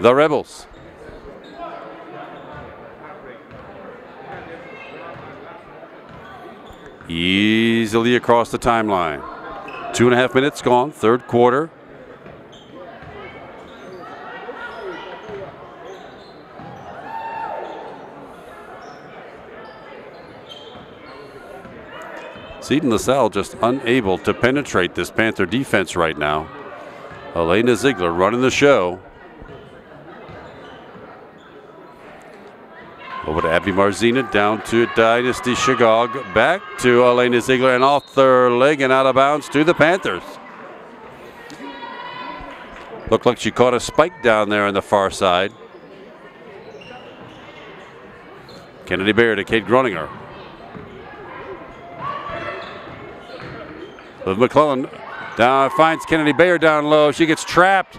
the Rebels. Easily across the timeline. 2.5 minutes gone, third quarter. Seton LaSalle just unable to penetrate this Panther defense right now. Elena Ziegler running the show. Over to Abby Marzina, down to Dynasty Shagog, back to Elena Ziegler, and off their leg and out of bounds to the Panthers. Looked like she caught a spike down there on the far side. Kennedy Bayer to Kate Groninger. Liv McClellan down, finds Kennedy Bayer down low. She gets trapped.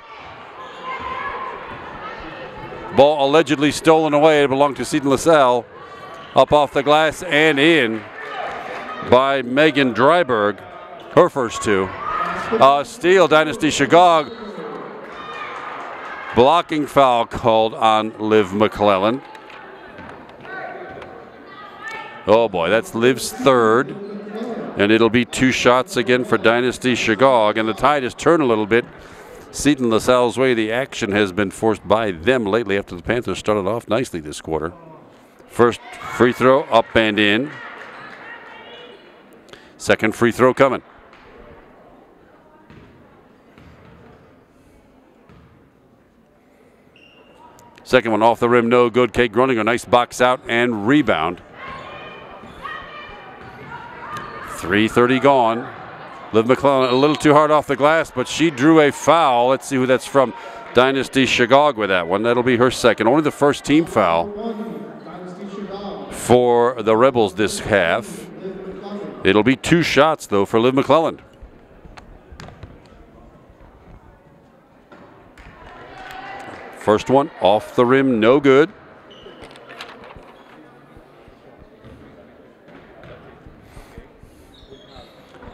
Ball allegedly stolen away. It belonged to Seton Lasalle. Up off the glass and in by Megan Dryberg. Her first two. Steal, Dynasty Shagog. Blocking foul called on Liv McClellan. Oh boy, that's Liv's third. And it'll be 2 shots again for Dynasty Shagog. And the tide has turned a little bit Seton Lasalle's way. The action has been forced by them lately after the Panthers started off nicely this quarter. First free throw up and in. Second free throw coming. Second one off the rim, no good. Kate Groninger, nice box out and rebound. 3:30 gone. Liv McClellan a little too hard off the glass, but she drew a foul. Let's see who that's from. Dynasty Shagog with that one. That'll be her second. Only the first team foul for the Rebels this half. It'll be 2 shots, though, for Liv McClellan. First one off the rim, no good.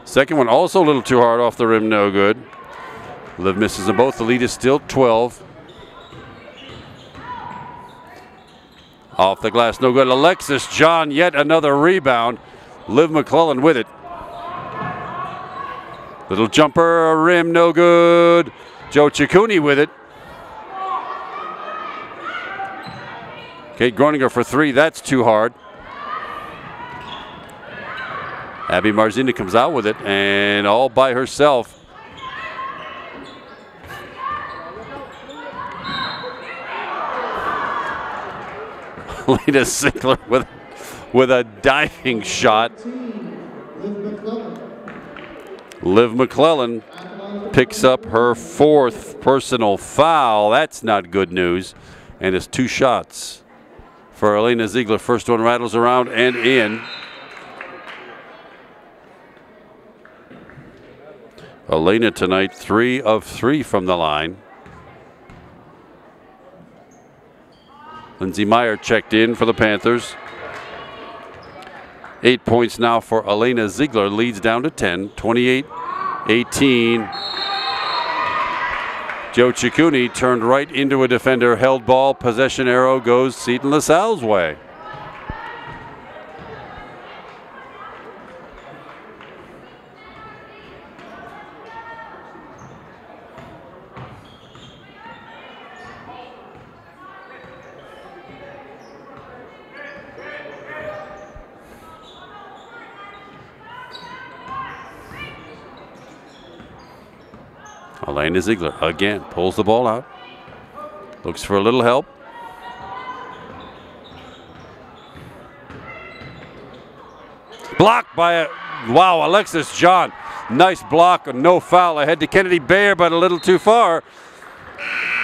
Second one also a little too hard off the rim, no good. Liv misses them both. The lead is still 12. Off the glass, no good. Alexis John, yet another rebound. Liv McClellan with it. Little jumper, rim, no good. Joe Ciccone with it. Kate Groninger for 3, that's too hard. Abby Marzina comes out with it, and all by herself. Lena Ziegler with a diving shot. Liv McClellan picks up her 4th personal foul. That's not good news. And it's 2 shots for Elena Ziegler. First one rattles around and in. Elena tonight 3 of 3 from the line. Lindsay Meyer checked in for the Panthers. 8 points now for Elena Ziegler. Leads down to 10, 28-18. Joe Ciccone turned right into a defender. Held ball. Possession arrow goes Seton Lasalle's way. Elena Ziegler again pulls the ball out. Looks for a little help. Blocked by Alexis John. Nice block, no foul ahead to Kennedy Bayer, but a little too far.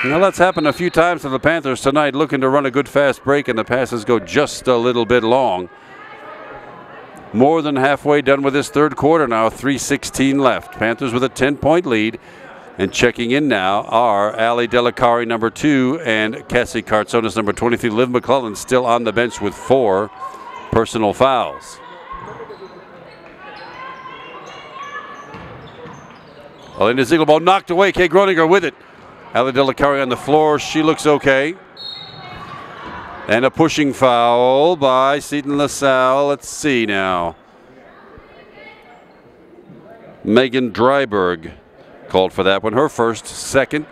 Now that's happened a few times to the Panthers tonight, looking to run a good fast break, and the passes go just a little bit long. More than halfway done with this third quarter now, 3:16 left. Panthers with a 10-point lead. And checking in now are Ali Delicari, number 2, and Cassie Cartsonis, number 23. Liv McClellan still on the bench with 4 personal fouls. Elena Ziegler ball knocked away. Kate Groninger with it. Ali Delicari on the floor. She looks okay. And a pushing foul by Seton Lasalle. Let's see now. Megan Dryberg called for that one. Her first, second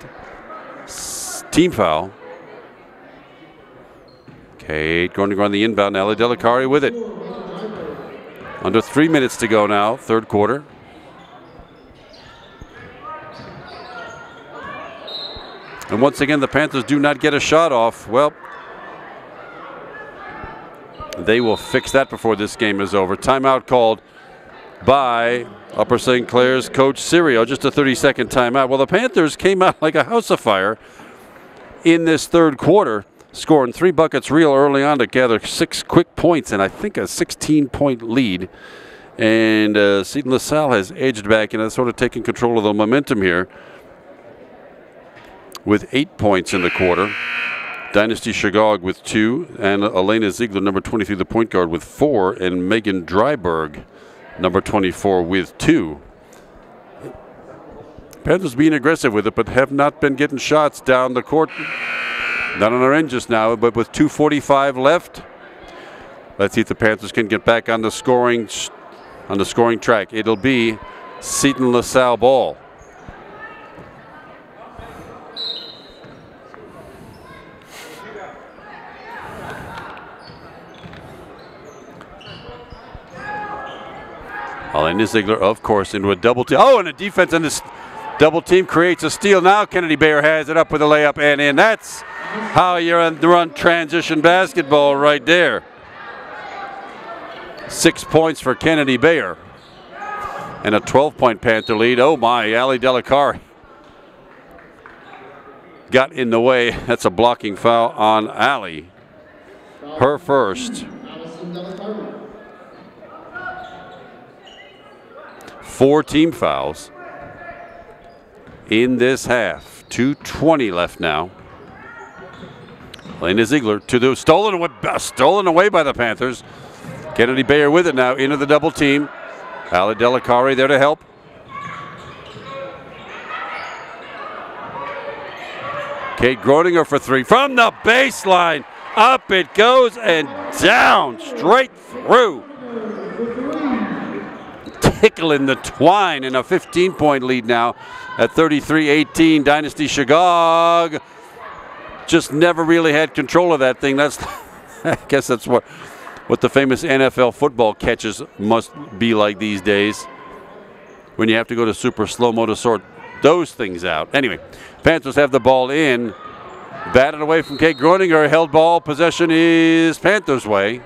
team foul. Kate Groninger on the inbound. Ali Delicari with it. Under 3 minutes to go now, third quarter. And once again, the Panthers do not get a shot off. Well, They will fix that before this game is over. Timeout called by Upper St. Clair's coach Serio. Just a 30-second timeout. Well, the Panthers came out like a house of fire in this third quarter, scoring 3 buckets real early on to gather 6 quick points and I think a 16-point lead. And Seton LaSalle has edged back and has sort of taken control of the momentum here with 8 points in the quarter. Dynasty Shagog with 2, and Elena Ziegler, number 23, the point guard, with 4, and Megan Dryberg, number 24, with 2. Panthers being aggressive with it, but have not been getting shots down the court. Not on our end just now, but with 2:45 left. Let's see if the Panthers can get back on the scoring track. It'll be Seton LaSalle ball. Elena Ziegler, of course, into a double team. Oh, and a defense on this double team creates a steal. Now Kennedy Bayer has it up with a layup and in. That's how you run transition basketball right there. 6 points for Kennedy Bayer. And a 12-point Panther lead. Oh my, Ali Delacari got in the way. That's a blocking foul on Ali. Her first. 4 team fouls in this half. 2:20 left now. Elena Ziegler to the stolen away by the Panthers. Kennedy Bayer with it now into the double team. Ali Delacari there to help. Kate Groninger for 3 from the baseline. Up it goes and down straight through. Tickling the twine, and a 15-point lead now at 33-18. Dynasty Shagog just never really had control of that thing. That's, I guess that's what the famous NFL football catches must be like these days, when you have to go to super slow-mo to sort those things out. Anyway, Panthers have the ball in. Batted away from Kate Groninger. Held ball. Possession is Panthers' way.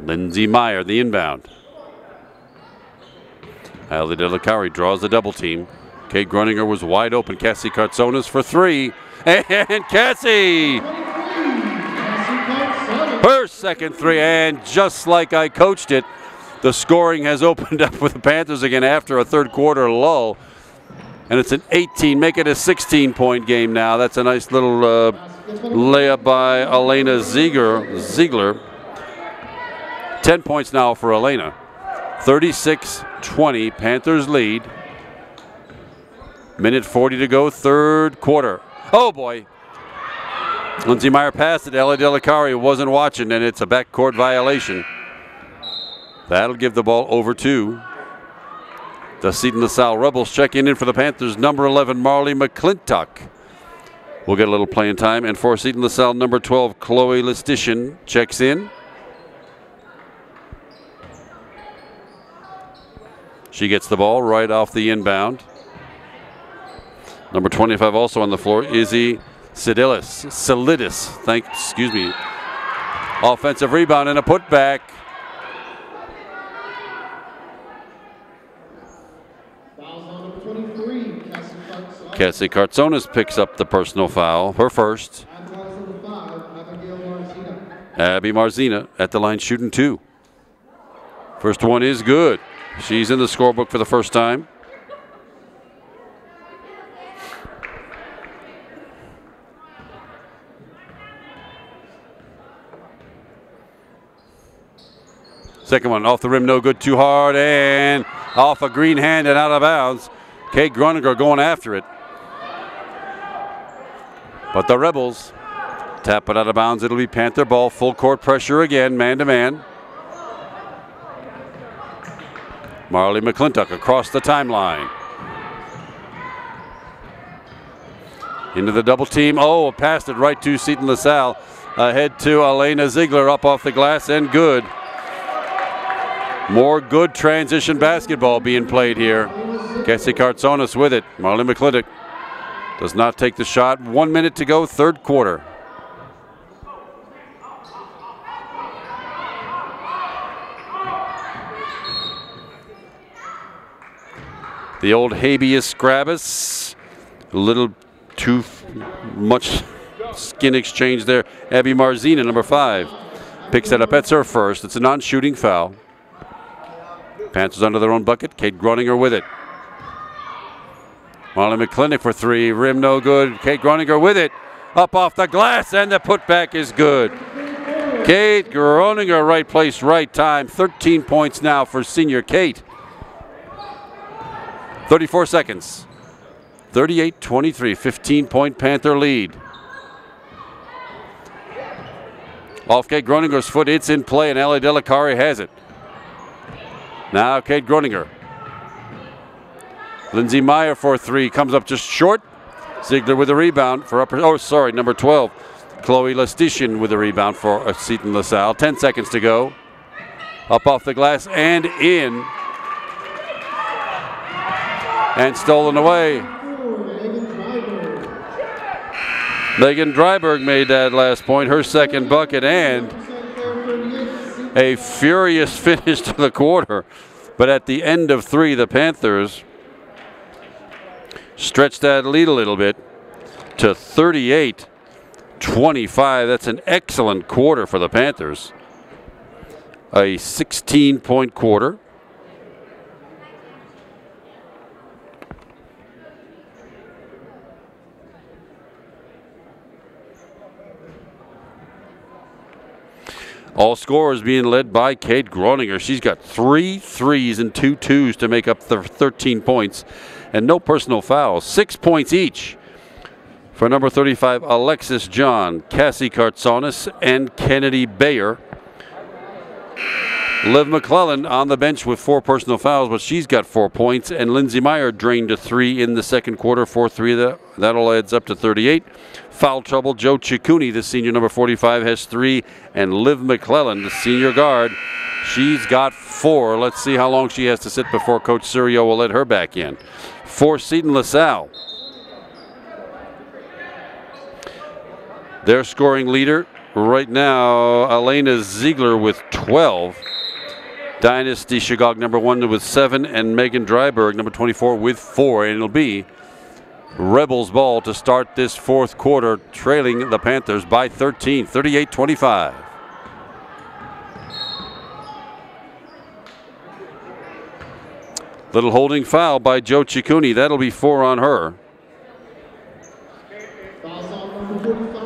Lindsay Meyer, the inbound. Ali Delacari draws the double team. Kate Groninger was wide open. Cassie Kartsonas for 3. And Cassie! Her second 3. And just like I coached it, the scoring has opened up with the Panthers again after a third quarter lull. And it's an 18, make it a 16-point game now. That's a nice little layup by Elena Ziegler. 10 points now for Elena. 36-20, Panthers lead. Minute 40 to go, third quarter. Oh boy. Lindsay Meyer passed it. Ali Delacari wasn't watching, and it's a backcourt violation. That'll give the ball over to the Seton LaSalle Rebels. Checking in for the Panthers, number 11, Marley McClintock. We'll get a little playing time. And for Seton LaSalle, number 12, Chloe Listician checks in. She gets the ball right off the inbound. Number 25 also on the floor, Izzy Solidis. Excuse me. Offensive rebound and a putback. Cassie Kartsonas picks up the personal foul, her first. Abby Marzina at the line shooting 2. First one is good. She's in the scorebook for the first time. Second one off the rim, no good, too hard, and off a green hand and out of bounds. Kate Groninger going after it. But the Rebels tap it out of bounds. It'll be Panther ball, full court pressure again, man to man. Marley McClintock across the timeline. Into the double team. Oh, passed it right to Seton LaSalle. Ahead to Elena Ziegler, up off the glass and good. More good transition basketball being played here. Cassie Kartsonis with it. Marlene McClintock does not take the shot. 1 minute to go, third quarter. The old habeas grabus. A little too much skin exchange there. Abby Marzina, number 5. Picks that up. That's her first. It's a non-shooting foul. Panthers under their own bucket. Kate Groninger with it. Marlene McClintock for 3. Rim no good. Kate Groninger with it. Up off the glass, and the putback is good. Kate Groninger, right place, right time. 13 points now for senior Kate. 34 seconds. 38-23, 15-point Panther lead. Off Kate Groninger's foot, it's in play, and Ellie Delacari has it. Now Kate Groninger. Lindsay Meyer for 3, comes up just short. Ziegler with a rebound for number 12. Chloe Lestishin with a rebound for Seton LaSalle. 10 seconds to go. Up off the glass and in. And stolen away. Megan Dryberg made that last point, her second bucket, and a furious finish to the quarter. But at the end of 3, the Panthers stretched that lead a little bit to 38-25. That's an excellent quarter for the Panthers. A 16-point quarter. All scorers being led by Kate Groninger. She's got 3 threes and 2 twos to make up the 13 points. And no personal fouls. 6 points each for number 35, Alexis John, Cassie Kartsonis, and Kennedy Bayer. Liv McClellan on the bench with 4 personal fouls, but she's got 4 points. And Lindsay Meyer drained a 3 in the second quarter, 4-3. That all adds up to 38. Foul trouble, Joe Ciccuni, the senior number 45, has 3. And Liv McClellan, the senior guard, she's got 4. Let's see how long she has to sit before Coach Sirio will let her back in. For Seton LaSalle. Their scoring leader right now, Elena Ziegler with 12. Dynasty Shigog number 1 with 7, and Megan Dryberg number 24 with 4. And it'll be Rebels ball to start this fourth quarter, trailing the Panthers by 13, 38-25. Little holding foul by Joe Ciccuni. That'll be 4 on her.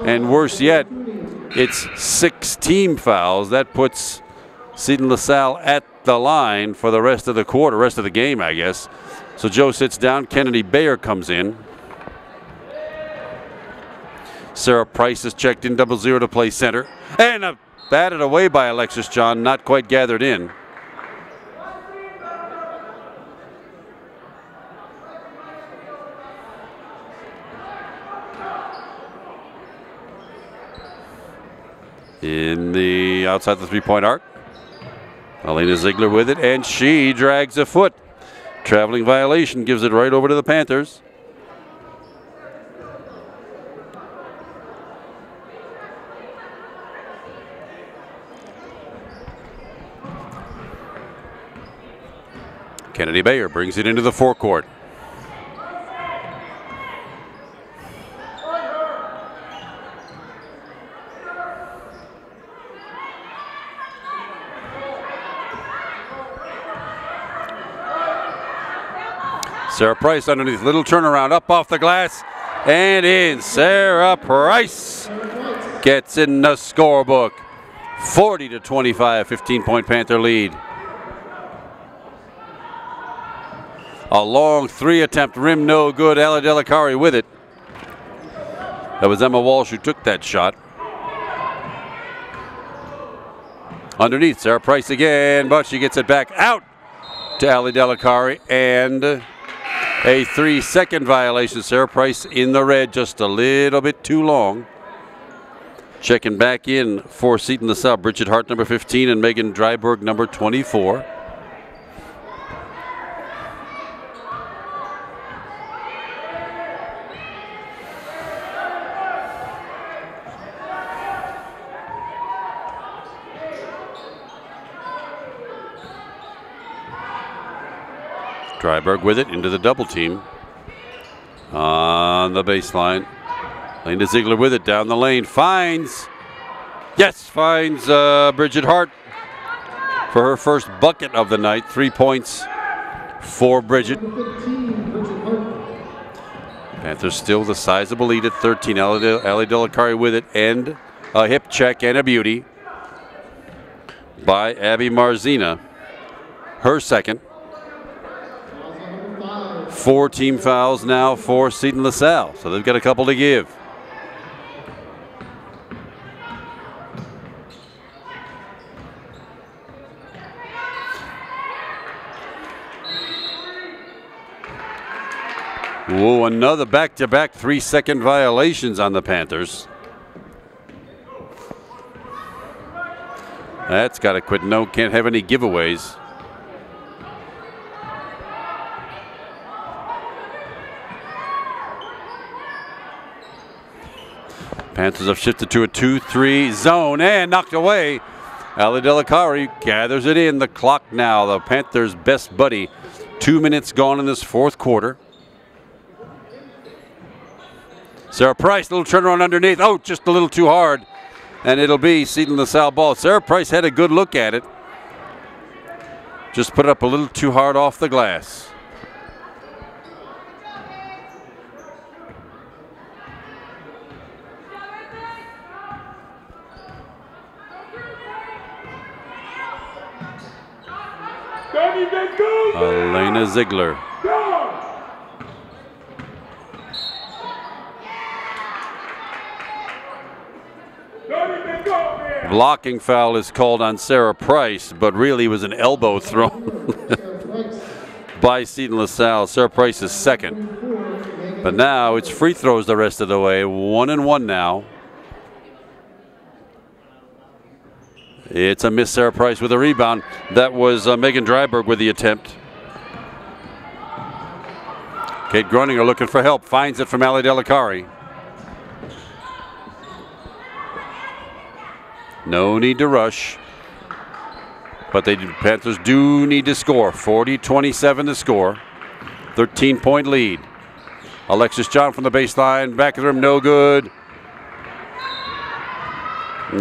And worse yet, it's 6 team fouls. That puts Seton LaSalle at the line for the rest of the quarter, rest of the game, I guess. So Joe sits down. Kennedy Bayer comes in. Sarah Price is checked in, 0-0 to play center. And batted away by Alexis John, not quite gathered in. In the outside the 3-point arc. Elena Ziegler with it, and she drags a foot. Traveling violation, gives it right over to the Panthers. Kennedy Bayer brings it into the forecourt. Sarah Price underneath, little turnaround, up off the glass and in. Sarah Price gets in the scorebook. 40-25, 15-point Panther lead. A long 3 attempt, rim no good. Ella Delacari with it. That was Emma Walsh who took that shot. Underneath, Sarah Price again, but she gets it back out to Ali Delacari, and a 3-second violation. Sarah Price in the red, just a little bit too long. Checking back in for Seton LaSalle, Bridget Hart, number 15, and Megan Dryberg, number 24. Dryberg with it into the double team. On the baseline. Lena Ziegler with it down the lane. Finds Bridget Hart for her first bucket of the night. 3 points for Bridget. Panthers still the sizable lead at 13. Ali Delacari with it, and a hip check and a beauty by Abby Marzina. Her second. 4 team fouls now for Seton LaSalle, so they've got a couple to give. Whoa, another back-to-back 3-second violations on the Panthers. That's got to quit. No, can't have any giveaways. Panthers have shifted to a 2-3 zone and knocked away. Ali Delacari gathers it in. The clock now, the Panthers' best buddy. 2 minutes gone in this fourth quarter. Sarah Price, little turnaround underneath. Oh, just a little too hard. And it'll be Seton LaSalle ball. Sarah Price had a good look at it. Just put it up a little too hard off the glass. Elena Ziegler. Blocking foul is called on Sarah Price, but really was an elbow thrown by Seton LaSalle. Sarah Price is second. But now it's free throws the rest of the way. 1-1 now. It's a miss. Sarah Price with a rebound. That was Megan Dryberg with the attempt. Kate Groninger looking for help. Finds it from Ali Delacari. No need to rush. But the Panthers do need to score. 40-27 to score. 13-point lead. Alexis John from the baseline. Back of the rim, no good.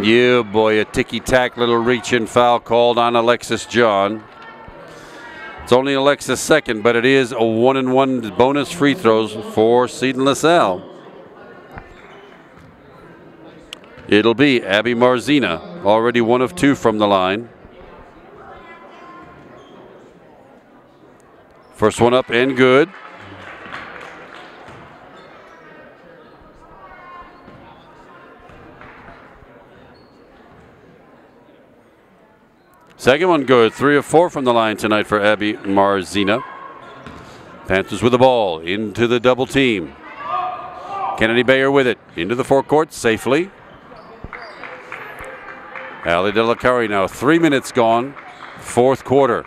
Yeah, boy, a ticky-tack little reach-in foul called on Alexis John. It's only Alexis' second, but it is a 1-1 bonus free throws for Seton LaSalle. It'll be Abby Marzina, already 1 of 2 from the line. First one up and good. Second one good. 3 of 4 from the line tonight for Abby Marzina. Panthers with the ball into the double team. Kennedy Bayer with it into the forecourt safely. Ali Delacari now. 3 minutes gone. Fourth quarter.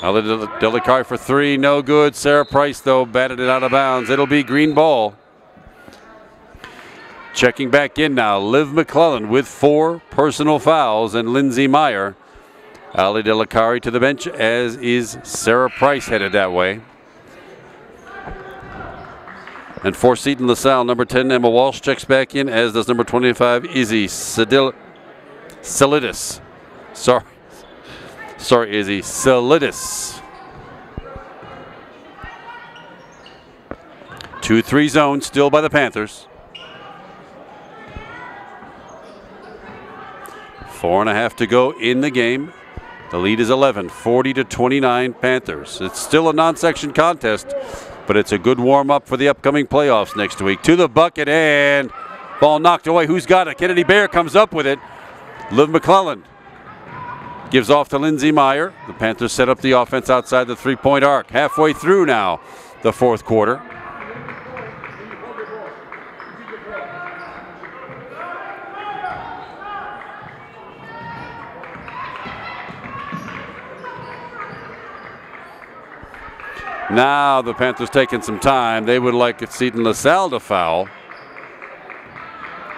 Ali Delacari for 3, no good. Sarah Price, though, batted it out of bounds. It'll be green ball. Checking back in now, Liv McClellan with 4 personal fouls, and Lindsay Meyer. Ali Delacari to the bench, as is Sarah Price headed that way. And for Seton LaSalle, number 10, Emma Walsh checks back in, as does number 25, Izzy Salidis. Sorry, Izzy. Salidis. 2-3 zone still by the Panthers. 4.5 to go in the game. The lead is 11, 40-29 Panthers. It's still a non-section contest, but it's a good warm-up for the upcoming playoffs next week. To the bucket, and ball knocked away. Who's got it? Kennedy Bayer comes up with it. Liv McClellan gives off to Lindsay Meyer. The Panthers set up the offense outside the 3-point arc. Halfway through now, the fourth quarter. Now the Panthers taking some time. They would like Seton LaSalle to foul.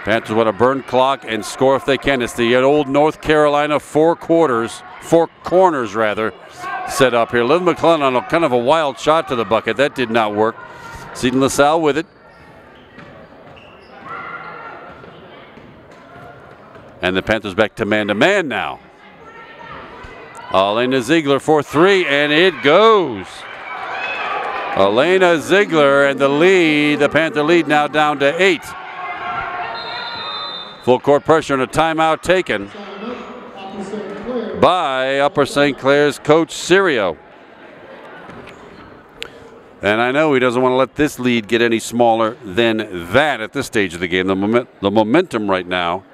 Panthers want to burn clock and score if they can. It's the old North Carolina four corners rather, set up here. Liv McClellan on a kind of a wild shot to the bucket. That did not work. Seton LaSalle with it. And the Panthers back to man now. Elena Ziegler for three, and it goes. Elena Ziegler and the Panther lead now down to 8. Full court pressure and a timeout taken by Upper St. Clair's coach Serio. And I know he doesn't want to let this lead get any smaller than that at this stage of the game. The momentum right now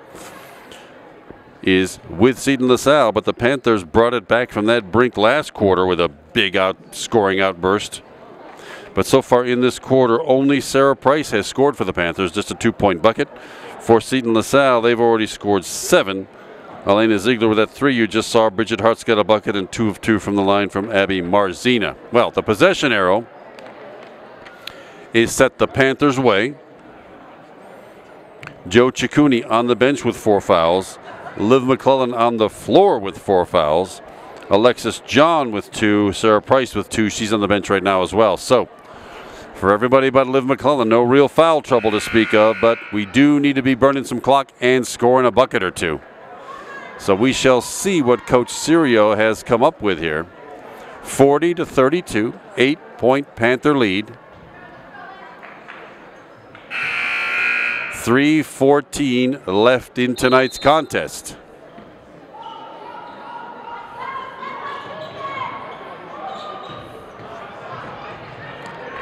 is with Seton LaSalle, but the Panthers brought it back from that brink last quarter with a big scoring outburst. But so far in this quarter, only Sarah Price has scored for the Panthers, just a 2-point bucket. For Seton LaSalle, they've already scored 7. Elena Ziegler with that 3 you just saw. Bridget Hart's got a bucket and 2 of 2 from the line from Abby Marzina. Well, the possession arrow is set the Panthers' way. Joe Ciccuni on the bench with 4 fouls. Liv McClellan on the floor with 4 fouls. Alexis John with 2. Sarah Price with 2. She's on the bench right now as well. So, for everybody but Liv McClellan, no real foul trouble to speak of, but we do need to be burning some clock and scoring a bucket or 2. So we shall see what Coach Serio has come up with here. 40-32, 8-point Panther lead. 3:14 left in tonight's contest.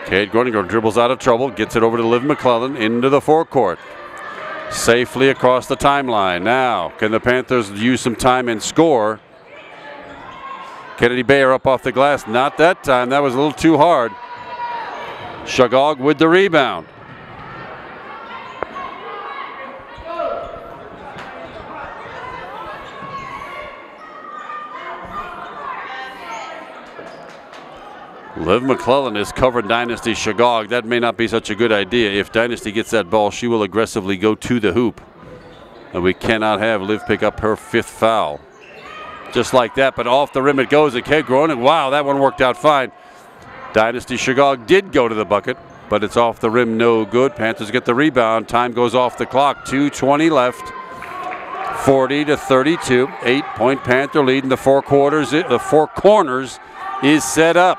Kate Groninger dribbles out of trouble, gets it over to Liv McClellan into the forecourt. Safely across the timeline. Now, can the Panthers use some time and score? Kennedy Bayer up off the glass. Not that time. That was a little too hard. Shagog with the rebound. Liv McClellan is covering Dynasty Shagog. That may not be such a good idea. If Dynasty gets that ball, she will aggressively go to the hoop. And we cannot have Liv pick up her 5th foul. Just like that, but off the rim it goes. And Kate Groening, wow, that one worked out fine. Dynasty Shagog did go to the bucket, but it's off the rim, no good. Panthers get the rebound. Time goes off the clock. 2:20 left. 40-32. 8-point Panther lead in the 4 quarters. The 4 corners is set up.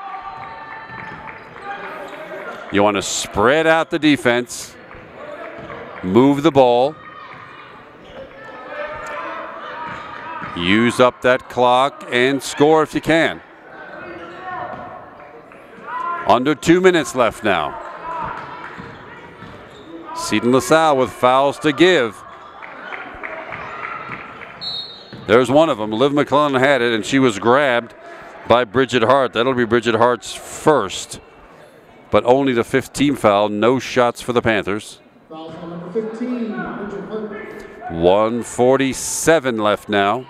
You want to spread out the defense, move the ball, use up that clock, and score if you can. Under 2 minutes left now. Seton LaSalle with fouls to give. There's one of them. Liv McClellan had it, and she was grabbed by Bridget Hart. That'll be Bridget Hart's first. But only the 5th team foul. No shots for the Panthers. Foul on number 15, Bridget Hart. 1:47 left now.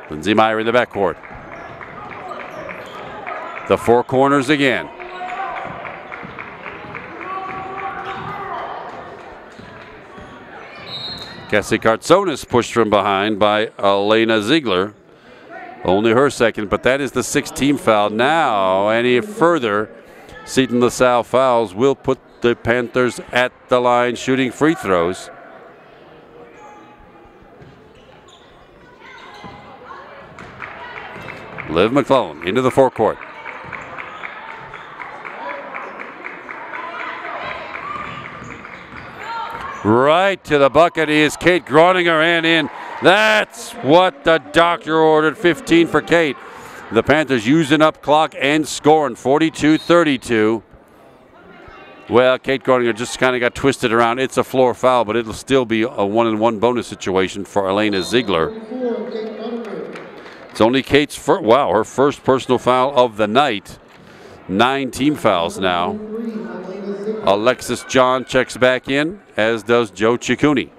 Lindsay Meyer in the backcourt. The 4 corners again. Cassie Kartsonis pushed from behind by Elena Ziegler. Only her 2nd, but that is the 6th team foul. Now, any further Seton LaSalle fouls will put the Panthers at the line shooting free throws. Liv McClellan into the forecourt. Right to the bucket is Kate Groninger and in. That's what the doctor ordered. 15 for Kate. The Panthers using up clock and scoring. 42-32. Well, Kate Groninger just kind of got twisted around. It's a floor foul, but it'll still be a 1-and-1 bonus situation for Elena Ziegler. It's only Kate's first, wow, her first personal foul of the night. 9 team fouls now. Alexis John checks back in, as does Joe Ciccuni,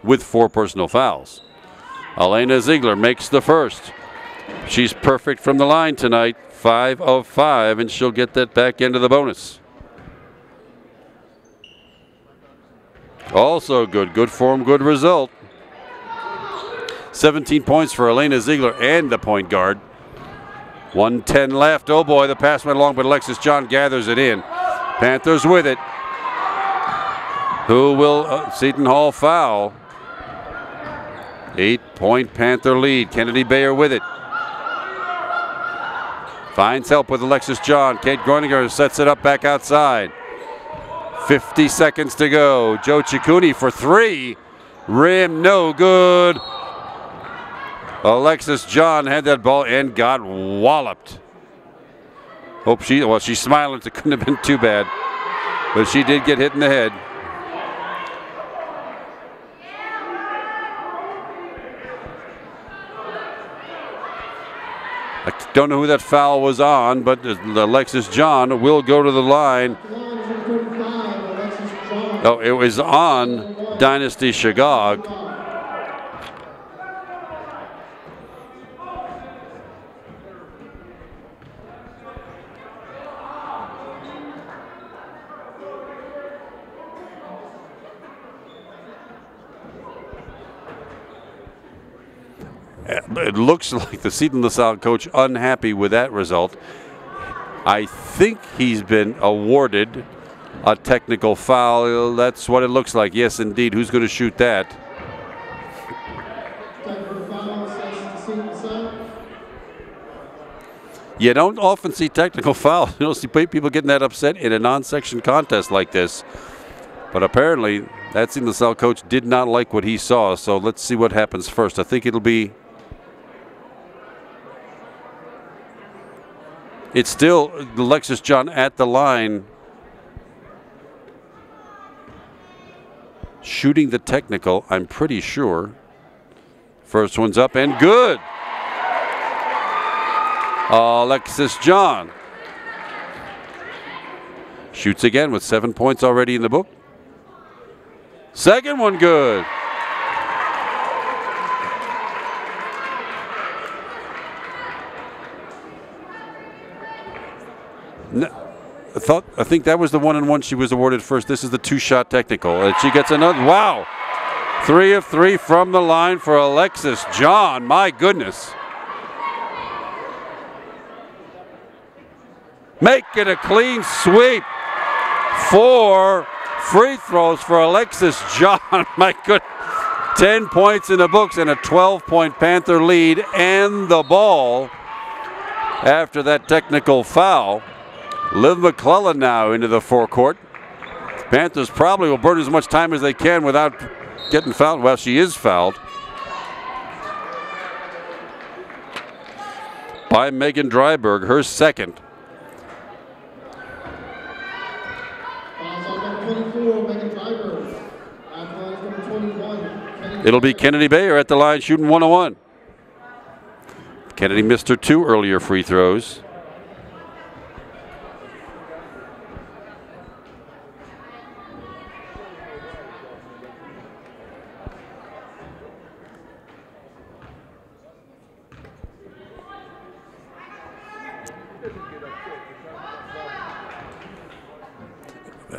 with 4 personal fouls. Elena Ziegler makes the first. She's perfect from the line tonight, 5 of 5, and she'll get that back into the bonus. Also good. Good form, good result. 17 points for Elena Ziegler and the point guard. 1:10 left. Oh boy, the pass went long, but Alexis John gathers it in. Panthers with it. Who will Seton Hall foul? 8-point Panther lead. Kennedy Bayer with it. Finds help with Alexis John. Kate Groeninger sets it up back outside. 50 seconds to go. Joe Ciccuni for three. Rim no good. Alexis John had that ball and got walloped. She's smiling. It couldn't have been too bad. But she did get hit in the head. I don't know who that foul was on, but Alexis John will go to the line. Oh, it was on Dynasty Shagog. It looks like the Seton LaSalle coach unhappy with that result. I think he's been awarded a technical foul. That's what it looks like. Yes, indeed. Who's going to shoot that? You don't often see technical fouls. You don't see people getting that upset in a non-section contest like this. But apparently, that Seton LaSalle coach did not like what he saw. So let's see what happens first. I think it'll be... It's still Alexis John at the line, shooting the technical, I'm pretty sure. First one's up and good. Alexis John shoots again with 7 points already in the book. Second one good. No, I think that was the 1-and-1 she was awarded first. This is the two-shot technical. And she gets another. Wow. 3 of 3 from the line for Alexis John. My goodness. Make it a clean sweep. 4 free throws for Alexis John. My goodness. 10 points in the books and a 12-point Panther lead and the ball after that technical foul. Liv McClellan now into the forecourt. Panthers probably will burn as much time as they can without getting fouled. Well, she is fouled by Megan Dryberg, her second. It'll be Kennedy Bayer at the line shooting 1-on-1. Kennedy missed her 2 earlier free throws.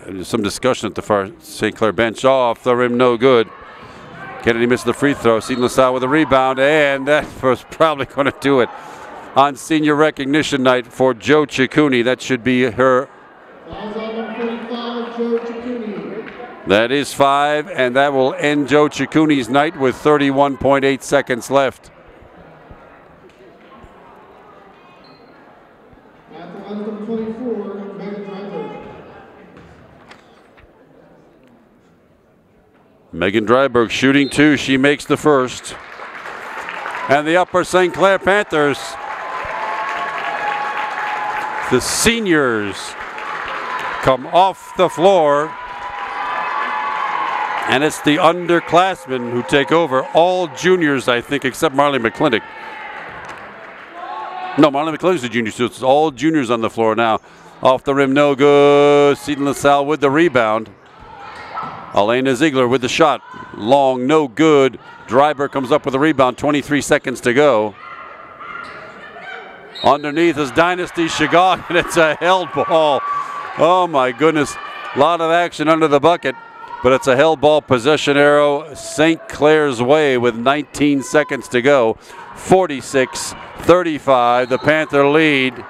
There's some discussion at the far St. Clair bench. Off the rim, no good. Kennedy missed the free throw. Seton LaSalle with a rebound, and that was probably going to do it on senior recognition night for Joe Ciccuni. That should be her. That is 5, and that will end Joe Ciccuni's night with 31.8 seconds left. Megan Dryberg shooting 2. She makes the first. And the Upper St. Clair Panthers, the seniors, come off the floor. And it's the underclassmen who take over. All juniors, I think, except Marley McClintock. No, Marley McClintock's a junior, so it's all juniors on the floor now. Off the rim, no good. Seton LaSalle with the rebound. Elena Ziegler with the shot. Long, no good. Dryberg comes up with a rebound. 23 seconds to go. Underneath is Dynasty Shagog, and it's a held ball. Oh, my goodness. A lot of action under the bucket. but it's a held ball possession arrow St. Clair's way with 19 seconds to go. 46-35, the Panther lead.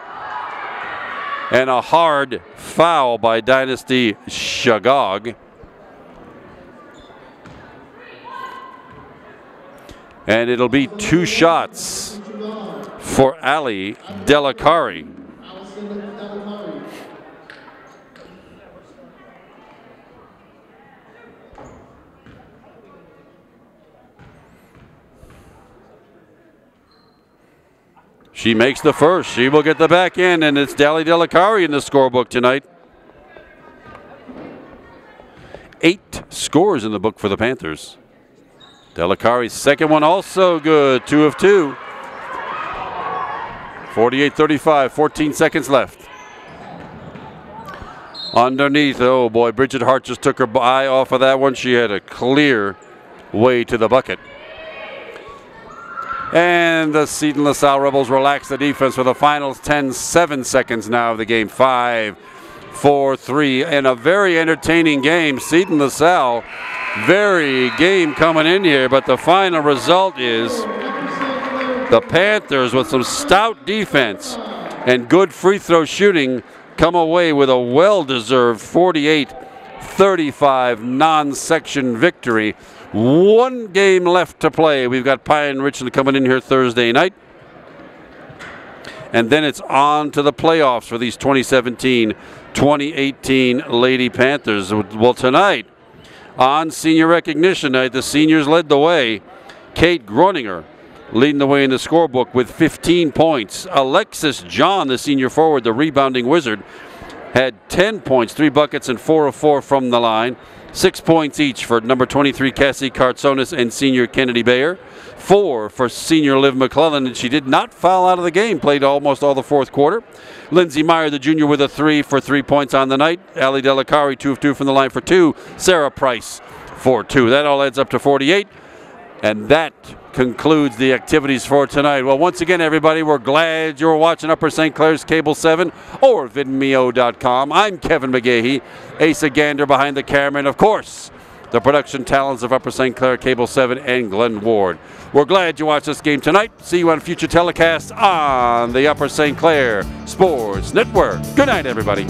And a hard foul by Dynasty Shagog. And it'll be 2 shots for Ali Delacari. She makes the first. She will get the back end, and it's Ali Delacari in the scorebook tonight. 8 scores in the book for the Panthers. Delacari's second one also good, 2 of 2. 48-35, 14 seconds left. Underneath, oh boy, Bridget Hart just took her eye off of that one. She had a clear way to the bucket. And the Seton LaSalle Rebels relax the defense for the finals. 7 seconds now of the game. 5-4-3, and a very entertaining game. Seton LaSalle, very game coming in here, but the final result is the Panthers, with some stout defense and good free throw shooting, come away with a well-deserved 48-35 non-section victory. 1 game left to play. We've got Pine Richland coming in here Thursday night. And then it's on to the playoffs for these 2017-2018 Lady Panthers. Well, tonight, on senior recognition night, the seniors led the way. Kate Groninger leading the way in the scorebook with 15 points. Alexis John, the senior forward, the rebounding wizard, had 10 points, 3 buckets, and 4 of 4 from the line. 6 points each for number 23 Cassie Kartsonis and senior Kennedy Bayer. 4 for senior Liv McClellan, and she did not foul out of the game, played almost all the fourth quarter. Lindsay Meyer, the junior, with a 3 for 3 points on the night. Ali Delacari, 2 of 2 from the line for 2. Sarah Price for 2. That all adds up to 48. And that concludes the activities for tonight. Well, once again, everybody, we're glad you're watching Upper St. Clair's Cable 7 or Vimeo.com. I'm Kevin McGahey, Asa Gander behind the camera, and of course, the production talents of Upper St. Clair Cable 7 and Glenn Ward. We're glad you watched this game tonight. See you on future telecasts on the Upper St. Clair Sports Network. Good night, everybody.